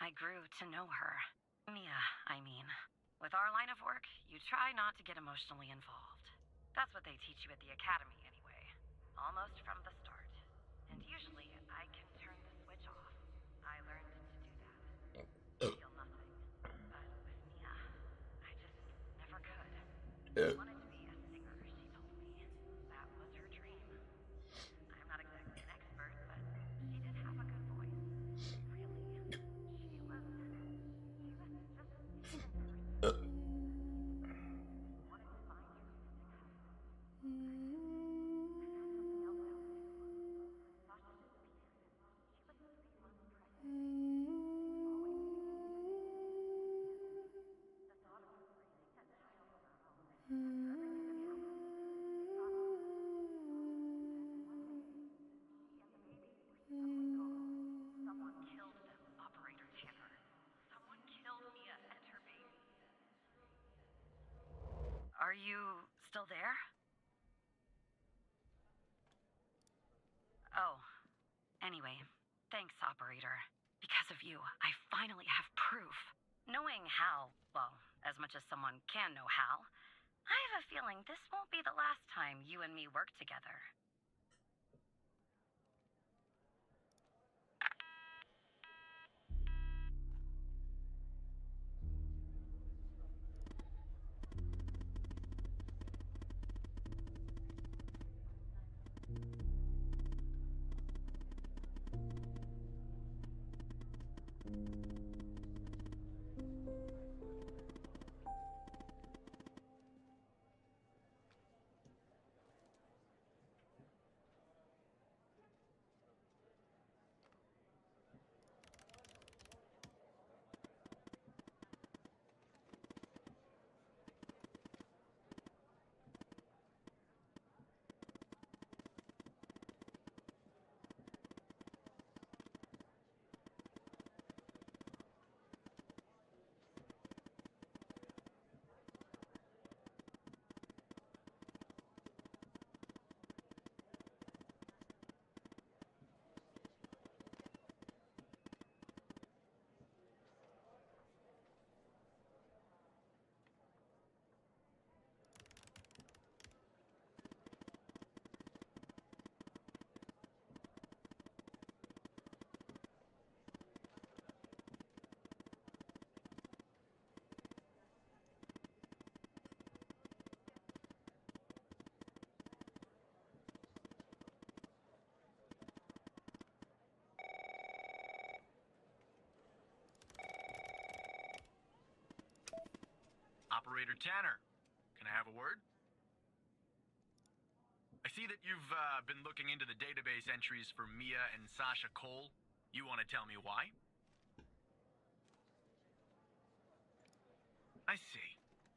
I grew to know her. Mia, I mean. With our line of work, you try not to get emotionally involved. That's what they teach you at the academy anyway. Almost from the start. And usually, I can turn the switch off. I learned to do that. Feel nothing. But with Mia, I just never could. She wanted to be a singer, she told me. That was her dream. I'm not exactly an expert, but she did have a good voice. Really. She was just interested. Wanted to find her music. I found something else out too. Sasha did the piano. She was 3 months pregnant. Always the thought of her raising that child on her own. you still there? Oh, anyway, thanks, operator. Because of you, I finally have proof. Knowing Hal, well, as much as someone can know Hal, I have a feeling this won't be the last time you and me work together. Operator Tanner, can I have a word? I see that you've been looking into the database entries for Mia and Sasha Cole. You want to tell me why? I see.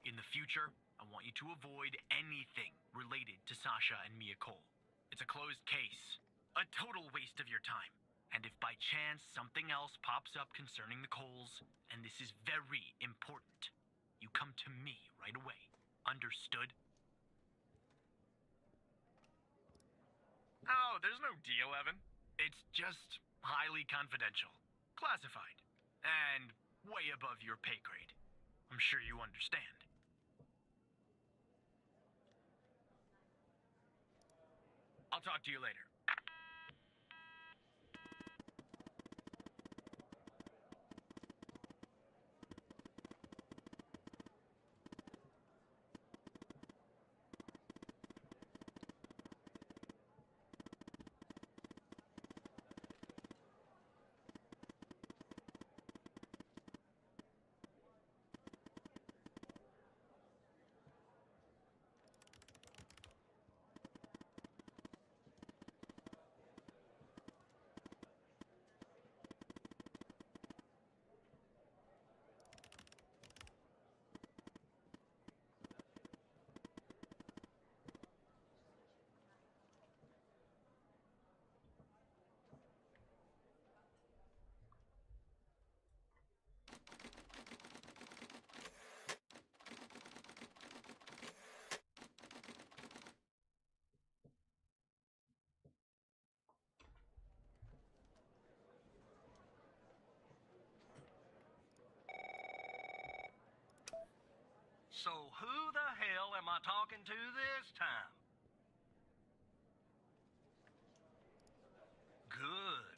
In the future, I want you to avoid anything related to Sasha and Mia Cole. It's a closed case. A total waste of your time. And if by chance something else pops up concerning the Coles, and this is very important, you come to me right away. Understood? Oh, there's no deal, Evan. It's just highly confidential, classified, and way above your pay grade. I'm sure you understand. I'll talk to you later. So who the hell am I talking to this time? Good.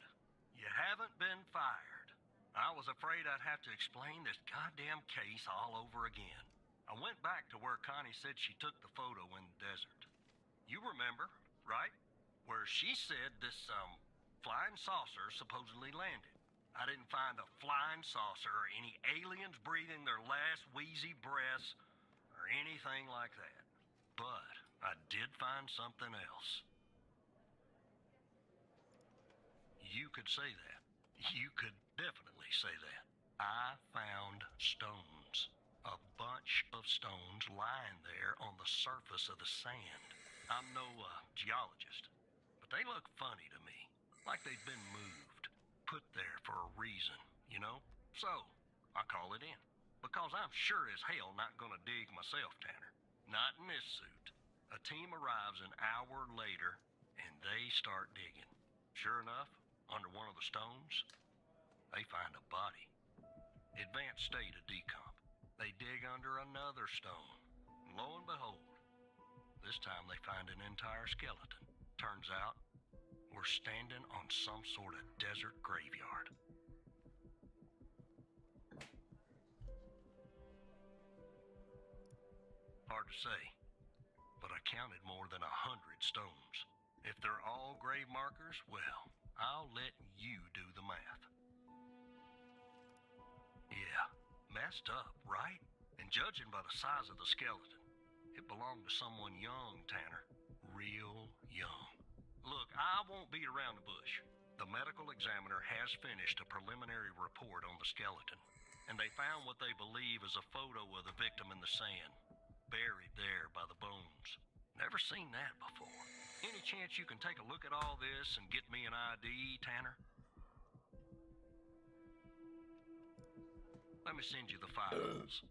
You haven't been fired. I was afraid I'd have to explain this goddamn case all over again. I went back to where Connie said she took the photo in the desert. You remember, right? Where she said this, flying saucer supposedly landed. I didn't find a flying saucer or any aliens breathing their last wheezy breaths or anything like that. But I did find something else. You could say that. You could definitely say that. I found stones. A bunch of stones lying there on the surface of the sand. I'm no geologist, but they look funny to me. Like they've been moved. Put there for a reason, you know? So, I call it in. Because I'm sure as hell not gonna dig myself, Tanner. Not in this suit. A team arrives an hour later, and they start digging. Sure enough, under one of the stones, they find a body. Advanced state of decomp. They dig under another stone. And lo and behold, this time they find an entire skeleton. Turns out, we're standing on some sort of desert graveyard. Hard to say, but I counted more than 100 stones. If they're all grave markers, well, I'll let you do the math. Yeah, messed up, right? And judging by the size of the skeleton, it belonged to someone young, Tanner. Real young. Look, I won't beat around the bush. The medical examiner has finished a preliminary report on the skeleton, and they found what they believe is a photo of the victim in the sand, buried there by the bones. Never seen that before. Any chance you can take a look at all this and get me an ID, Tanner? Let me send you the files.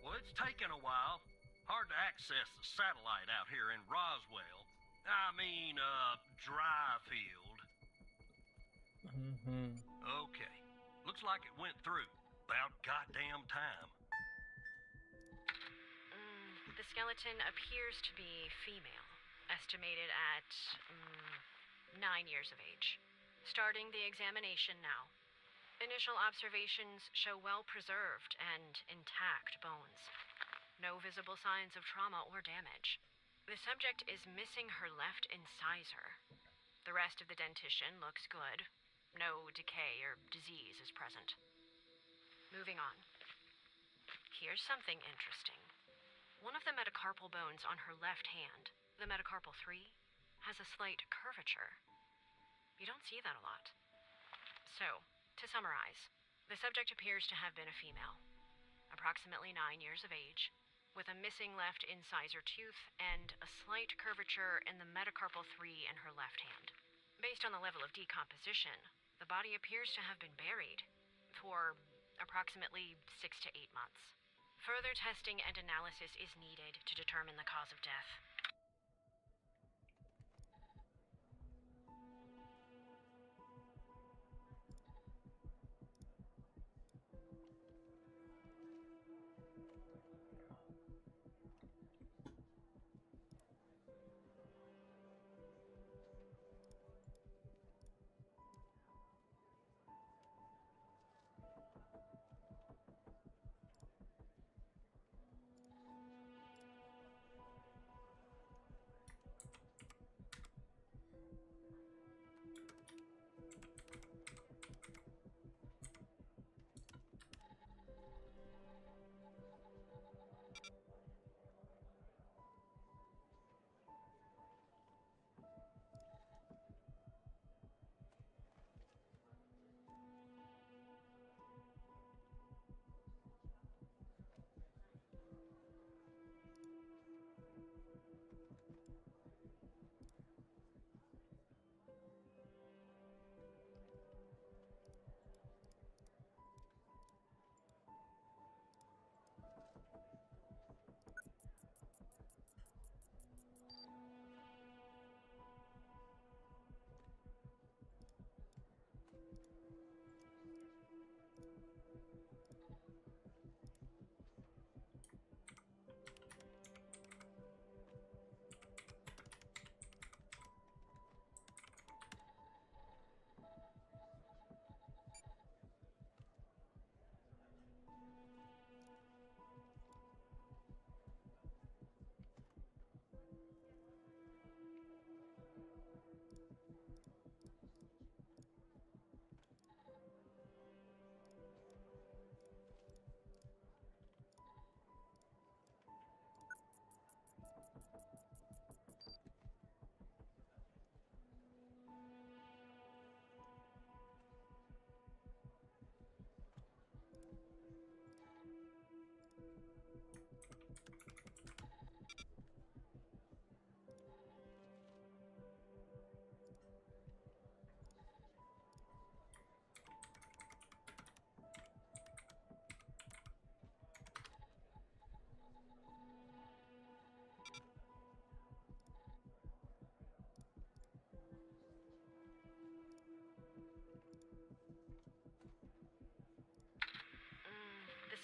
Well, it's taken a while. Hard to access the satellite out here in Roswell. Dryfield. Okay. Looks like it went through. About goddamn time. The skeleton appears to be female, estimated at 9 years of age. Starting the examination now. Initial observations show well-preserved and intact bones. No visible signs of trauma or damage. The subject is missing her left incisor. The rest of the dentition looks good. No decay or disease is present. Moving on. Here's something interesting. One of the metacarpal bones on her left hand, the metacarpal 3, has a slight curvature. You don't see that a lot. So, to summarize, the subject appears to have been a female, approximately 9 years of age, with a missing left incisor tooth and a slight curvature in the metacarpal 3 in her left hand. Based on the level of decomposition, the body appears to have been buried for approximately 6 to 8 months. Further testing and analysis is needed to determine the cause of death.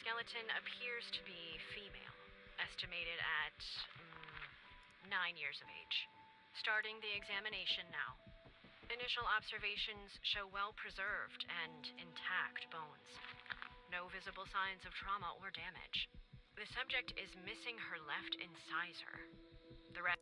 skeleton appears to be female, estimated at 9 years of age. Starting the examination now. Initial observations show well-preserved and intact bones. No visible signs of trauma or damage. The subject is missing her left incisor. The rest...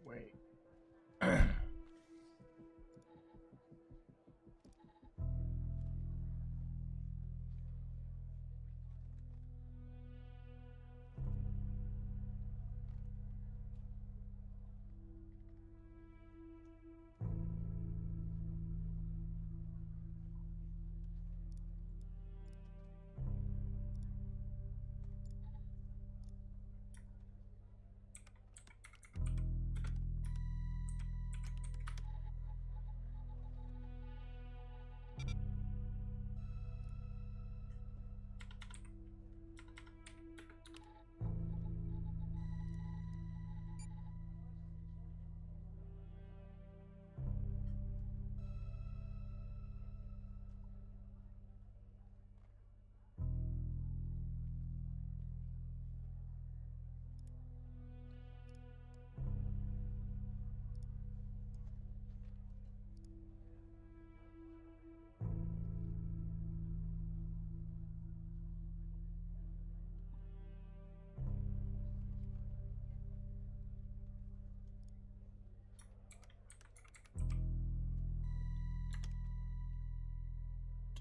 Wait.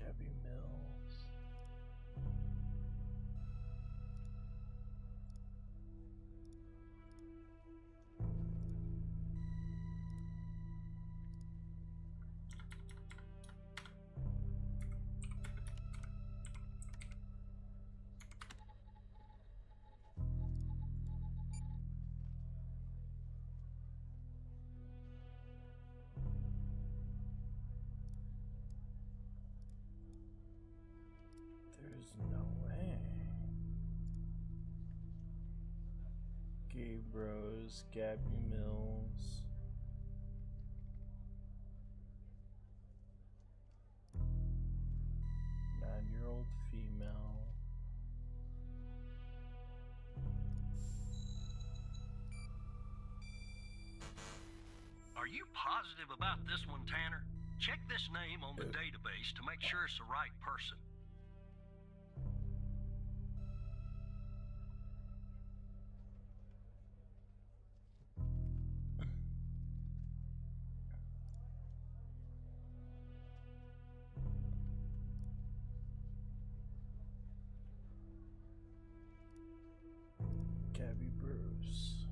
Gabby Mills. There's no way. Gabe Rose, Gabby Mills. Nine-year-old female. Are you positive about this one, Tanner? Check this name on the database to make sure it's the right person. Gabby Bruce.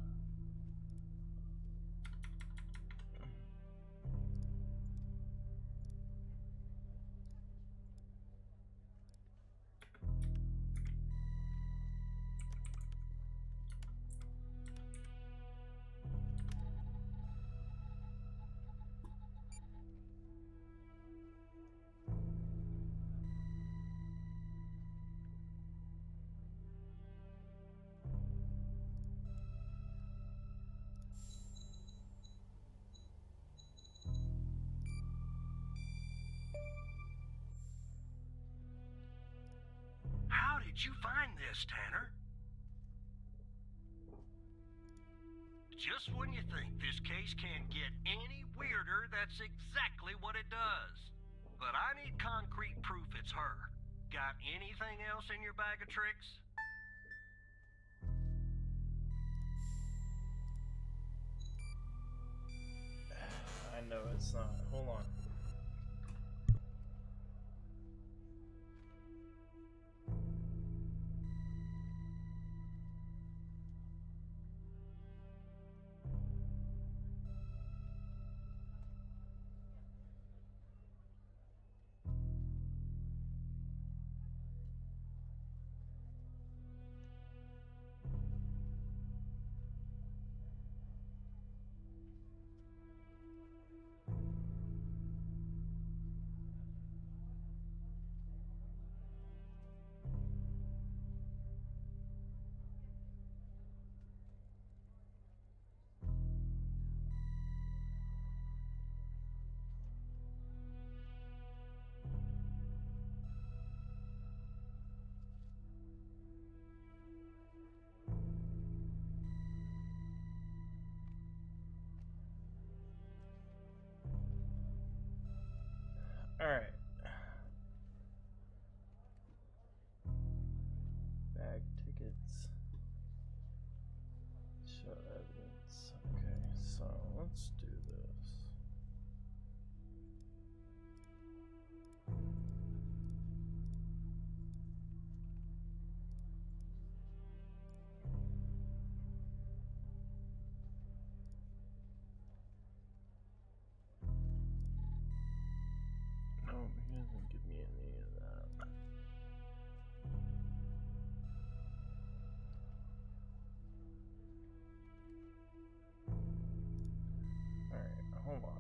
How did you find this, Tanner? Just when you think this case can't get any weirder, that's exactly what it does. But I need concrete proof it's her. Got anything else in your bag of tricks? I know it's not. Hold on. Alright. Bag tickets. Show evidence. Okay, so let's do this. No, he doesn't give me any of that. Alright, hold on.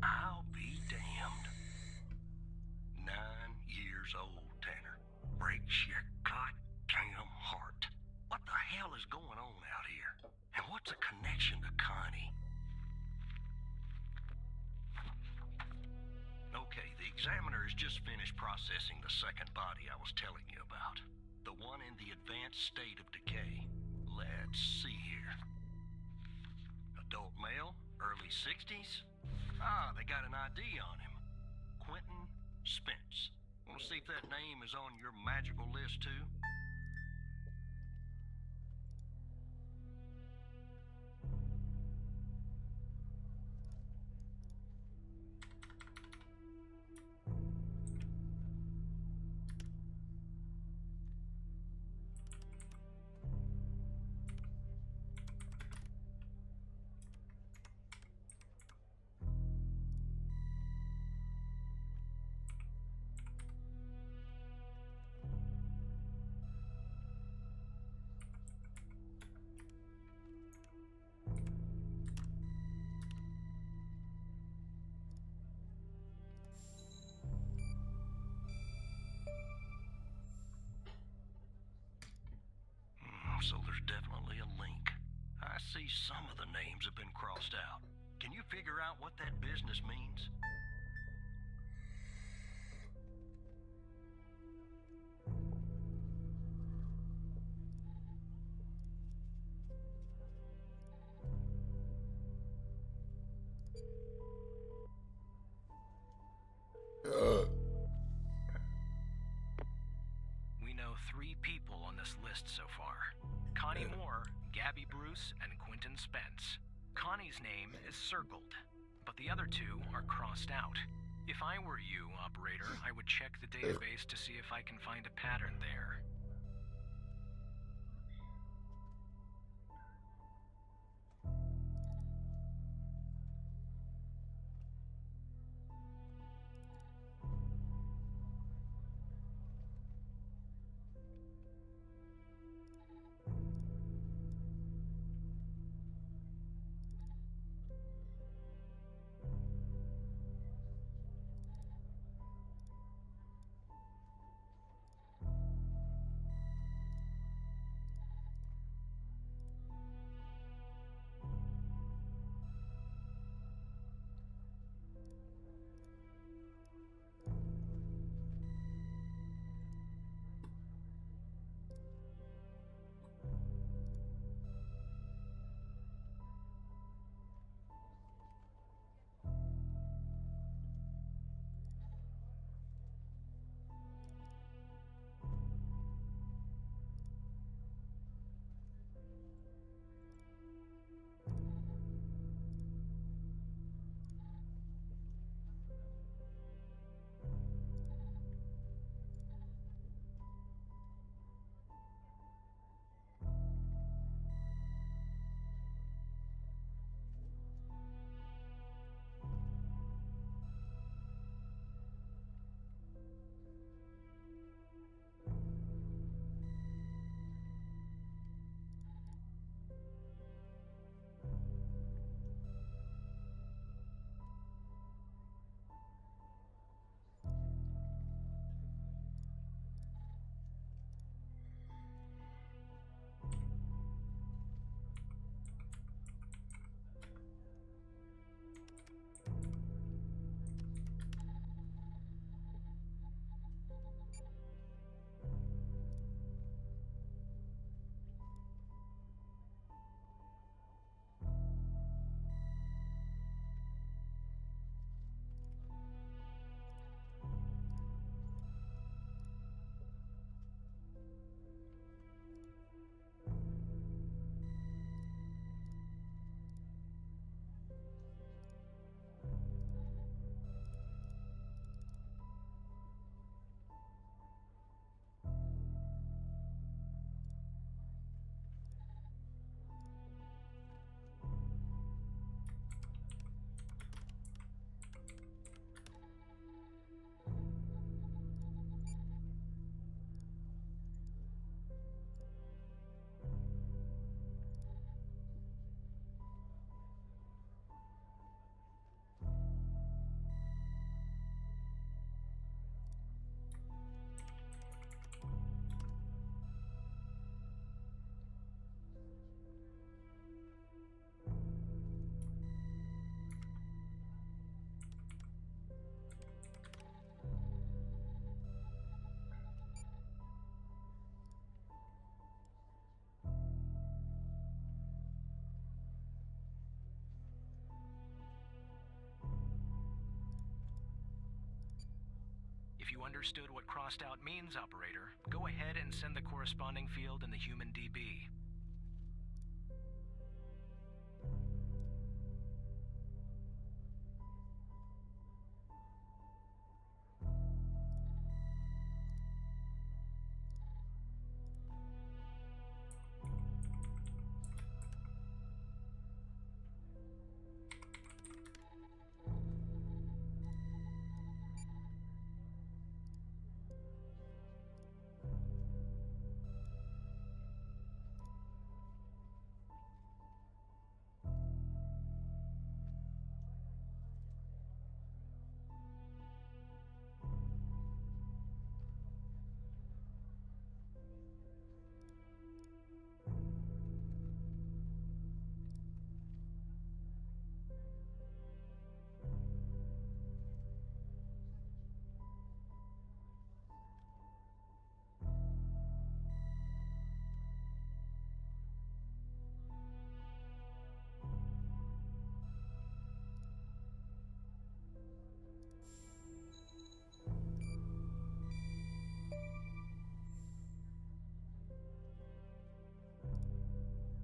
I'll be damned. 9 years old, Tanner. Breaks your goddamn heart. What the hell is going on out here? And what's a connection to Connie? Okay, the examiner has just finished processing the second body I was telling you about. The one in the advanced state of decay. Let's see here. Adult male, early 60s. Ah, they got an ID on him. Quentin Spence. Want to see if that name is on your magical list too? So there's definitely a link. I see some of the names have been crossed out. Can you figure out what that business means? We know 3 people on this list so far. Connie Moore, Gabby Bruce, and Quentin Spence. Connie's name is circled, but the other 2 are crossed out. If I were you, operator, I would check the database to see if I can find a pattern there. If you understood what crossed out means, operator, go ahead and send the corresponding field in the human DB.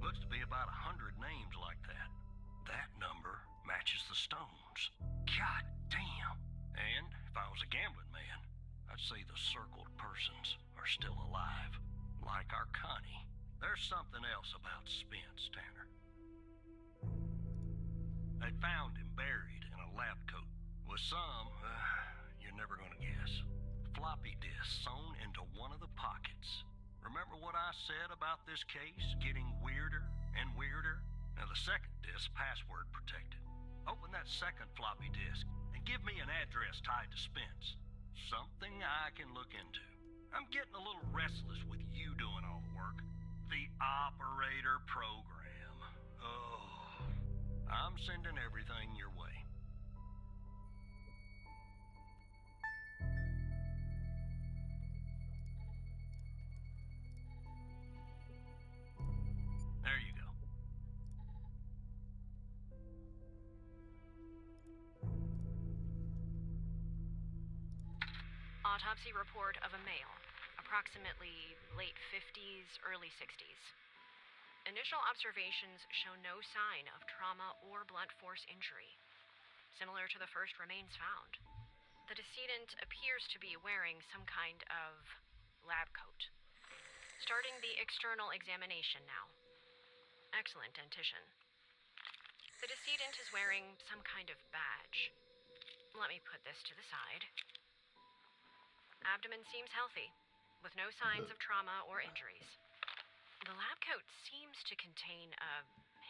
Looks to be about 100 names like that. That number matches the stones. God damn. And if I was a gambling man, I'd say the circled persons are still alive. Like our Connie. There's something else about Spence, Tanner. They found him buried in a lab coat with some, you're never gonna guess, floppy disk sewn into one of the pockets. Remember what I said about this case getting weirder and weirder? Now the second disk password protected. Open that second floppy disk and give me an address tied to Spence. Something I can look into. I'm getting a little restless with you doing all the work. The operator program. Oh, I'm sending everything your way. There you go. Autopsy report of a male, approximately late 50s, early 60s. Initial observations show no sign of trauma or blunt force injury. Similar to the first remains found. The decedent appears to be wearing some kind of lab coat. Starting the external examination now. Excellent dentition. The decedent is wearing some kind of badge. Let me put this to the side. Abdomen seems healthy, with no signs of trauma or injuries. The lab coat seems to contain a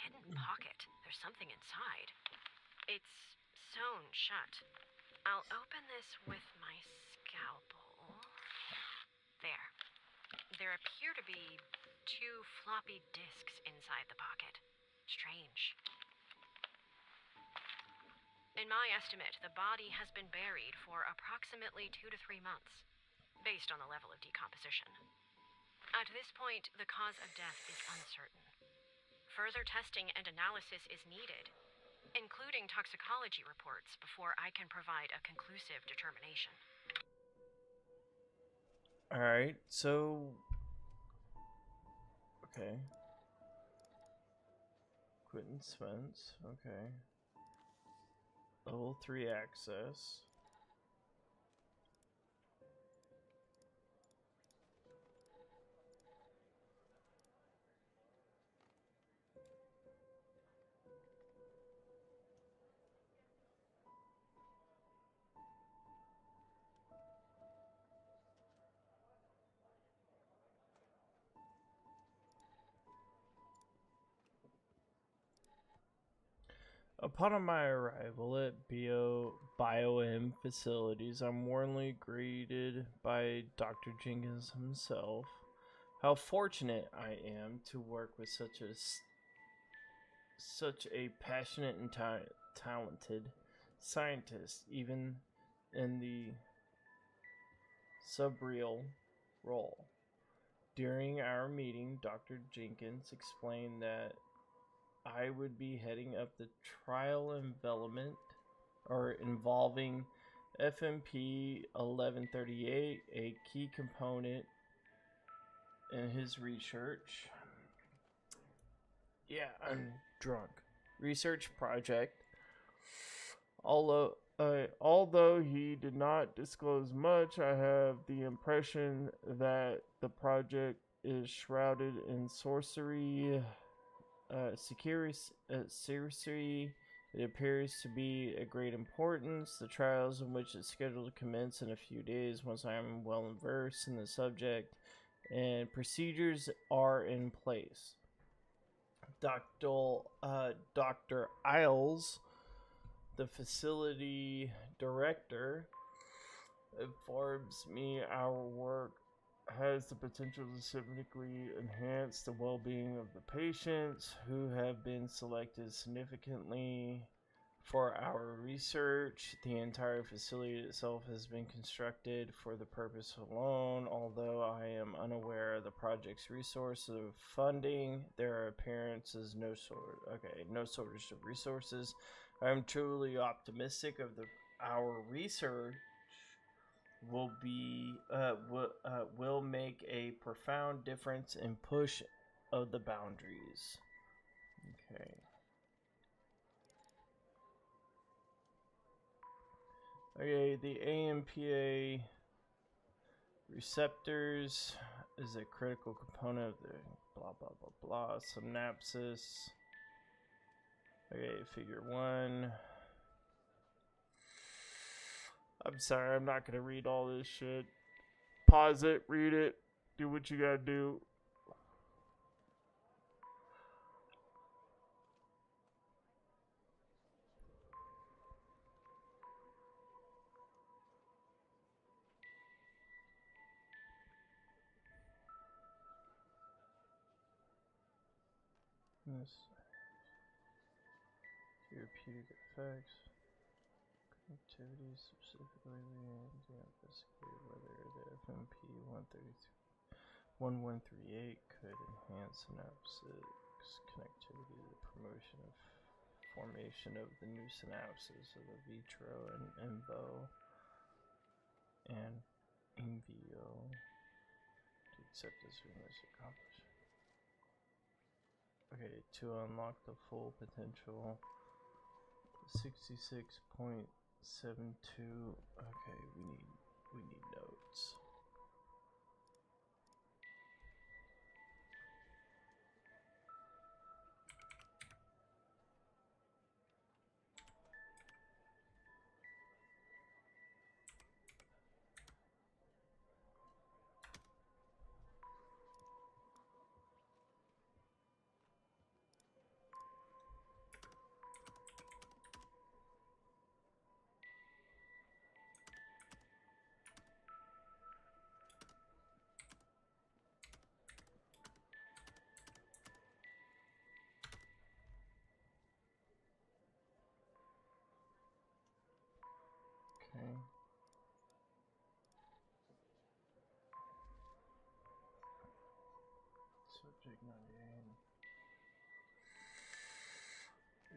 hidden pocket. There's something inside. It's sewn shut. I'll open this with my scalpel. There. There appear to be 2 floppy disks inside the pocket. Strange. In my estimate, the body has been buried for approximately 2 to 3 months, based on the level of decomposition. At this point, the cause of death is uncertain. Further testing and analysis is needed, including toxicology reports, before I can provide a conclusive determination. Alright, so... Okay. Quentin Spence, okay. Level 3 access. Upon my arrival at BioM facilities, I'm warmly greeted by Dr. Jenkins himself. How fortunate I am to work with such a passionate and talented scientist, even in the subreal role. During our meeting, Dr. Jenkins explained that I would be heading up the trial involving FMP 1138, a key component in his research. Yeah, I'm drunk. Research project. Although he did not disclose much, I have the impression that the project is shrouded in sorcery. Sorcery. It appears to be of great importance. The trials in which it's scheduled to commence in a few days once I am well versed in the subject, and procedures are in place. Dr. Isles, the facility director, informs me our work has the potential to significantly enhance the well-being of the patients who have been selected significantly for our research. The entire facility itself has been constructed for the purpose alone. Although I am unaware of the project's resource of funding, there appearances no shortage of resources. I am truly optimistic of our research will make a profound difference in push of the boundaries. Okay. Okay, the AMPA receptors is a critical component of the blah blah blah blah synapses. Okay, figure 1. I'm sorry, I'm not gonna read all this shit. Pause it, read it, do what you gotta do. Yes. Therapeutic effects. Activities specifically to investigate whether the FMP 1138 could enhance synapses connectivity to the formation of the new synapses of the vitro and in vivo to accept as soon as accomplished. Okay, to unlock the full potential 66.72. Okay, we need notes. Okay. Subject 98.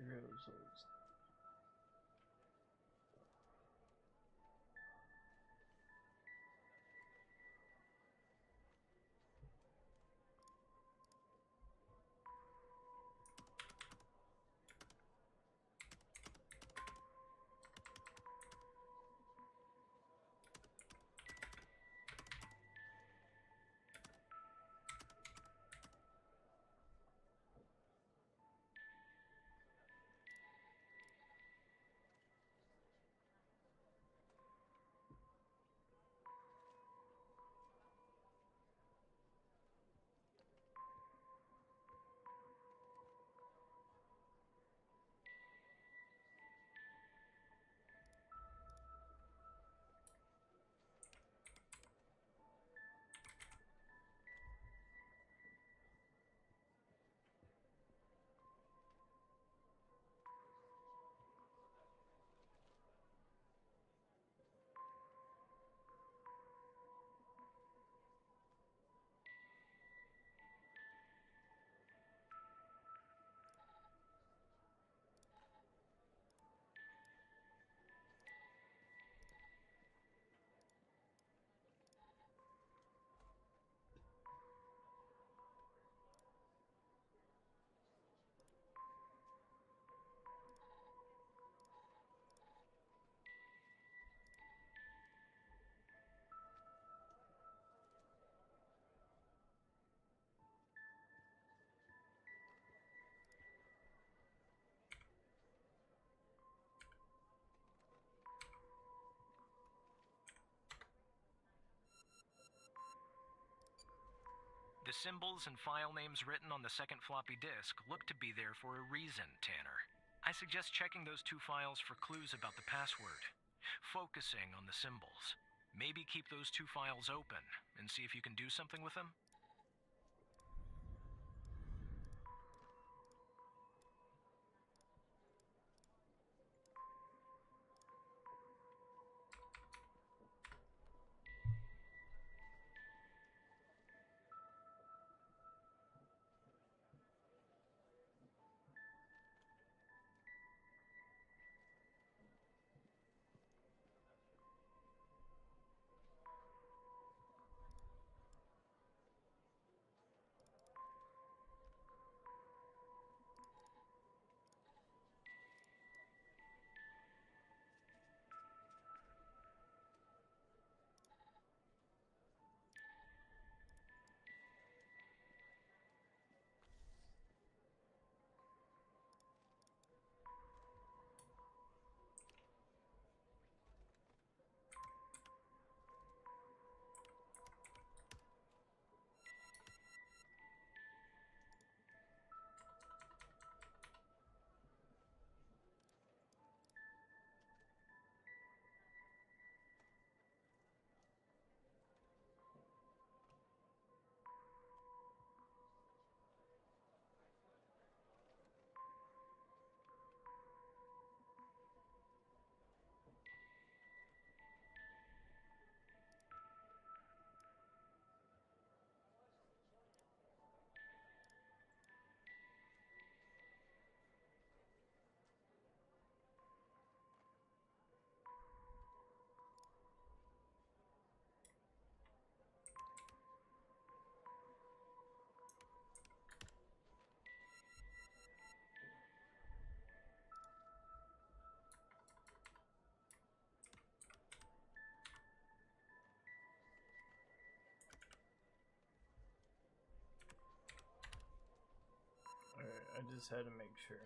Results. symbols and file names written on the second floppy disk look to be there for a reason, Tanner. I suggest checking those 2 files for clues about the password, focusing on the symbols. Maybe keep those 2 files open and see if you can do something with them. Alright, I just had to make sure.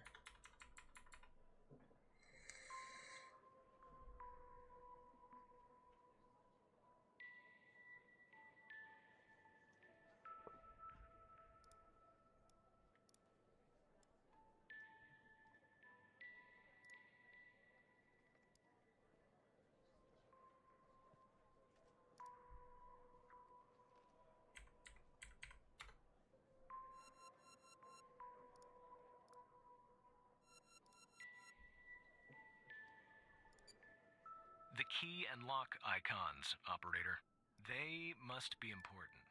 The key and lock icons, operator. They must be important.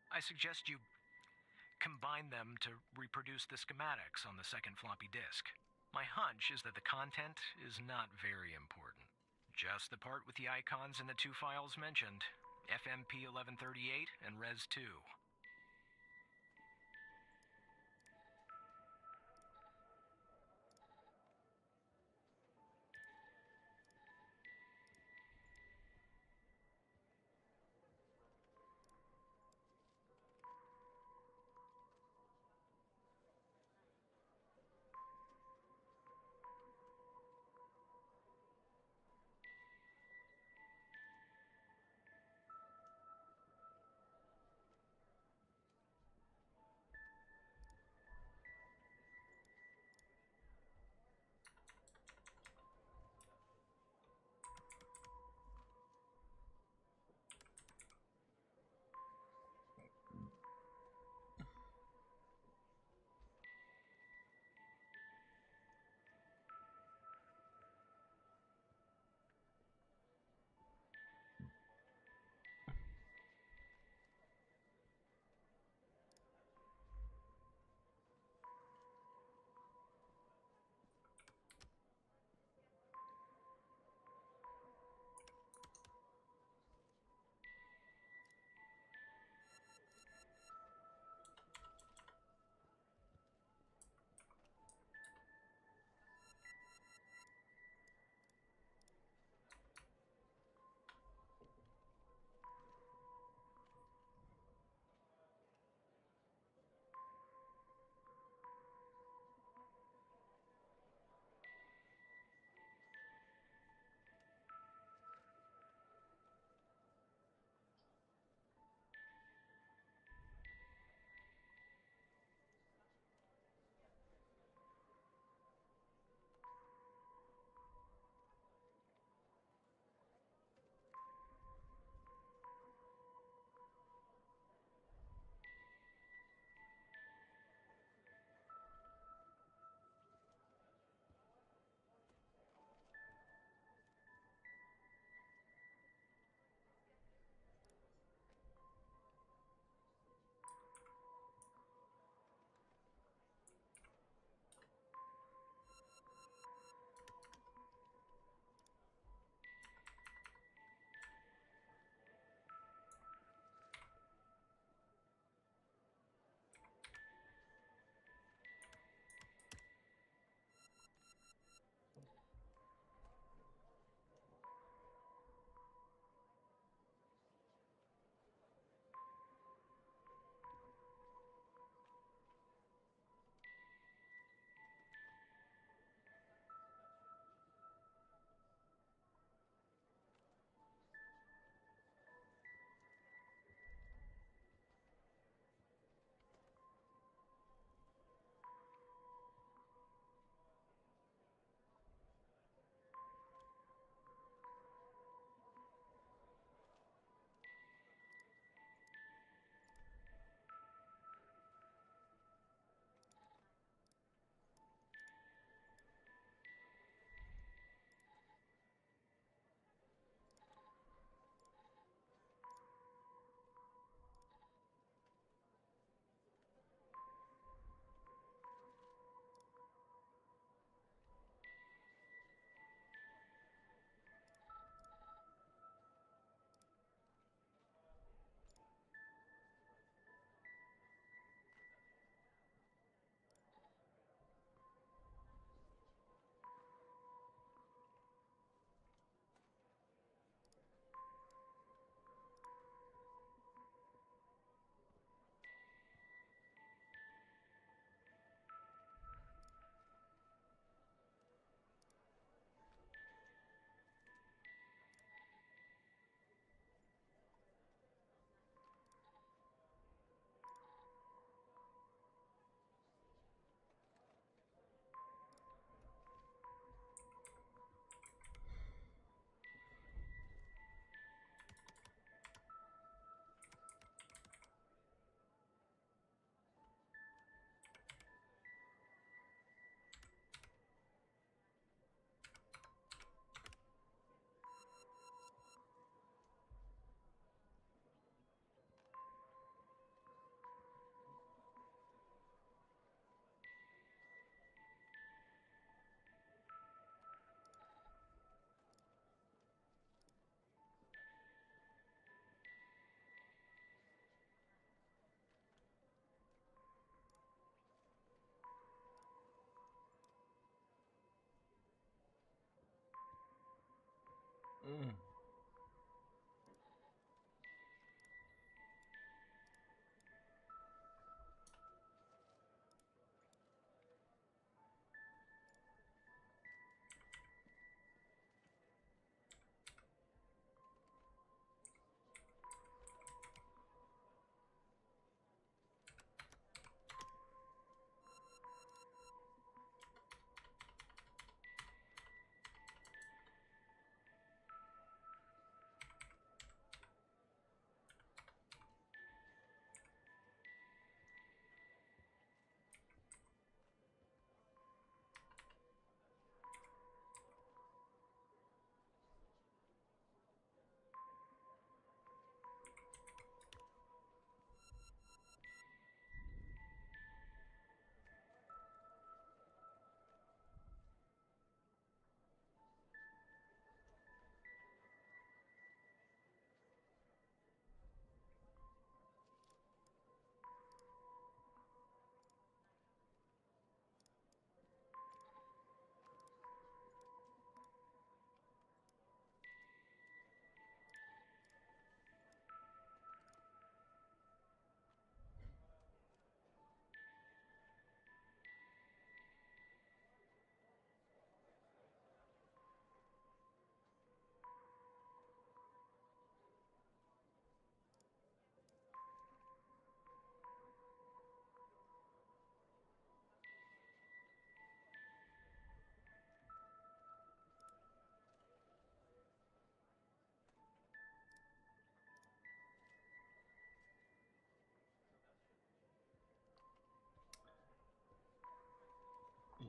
I suggest you combine them to reproduce the schematics on the second floppy disk. My hunch is that the content is not very important. Just the part with the icons in the 2 files mentioned, FMP 1138 and Res 2.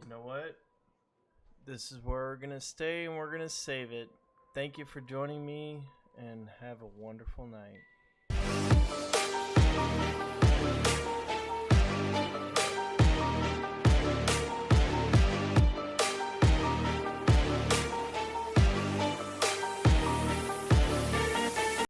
You know what? This is where we're gonna stay and we're gonna save it. Thank you for joining me and have a wonderful night.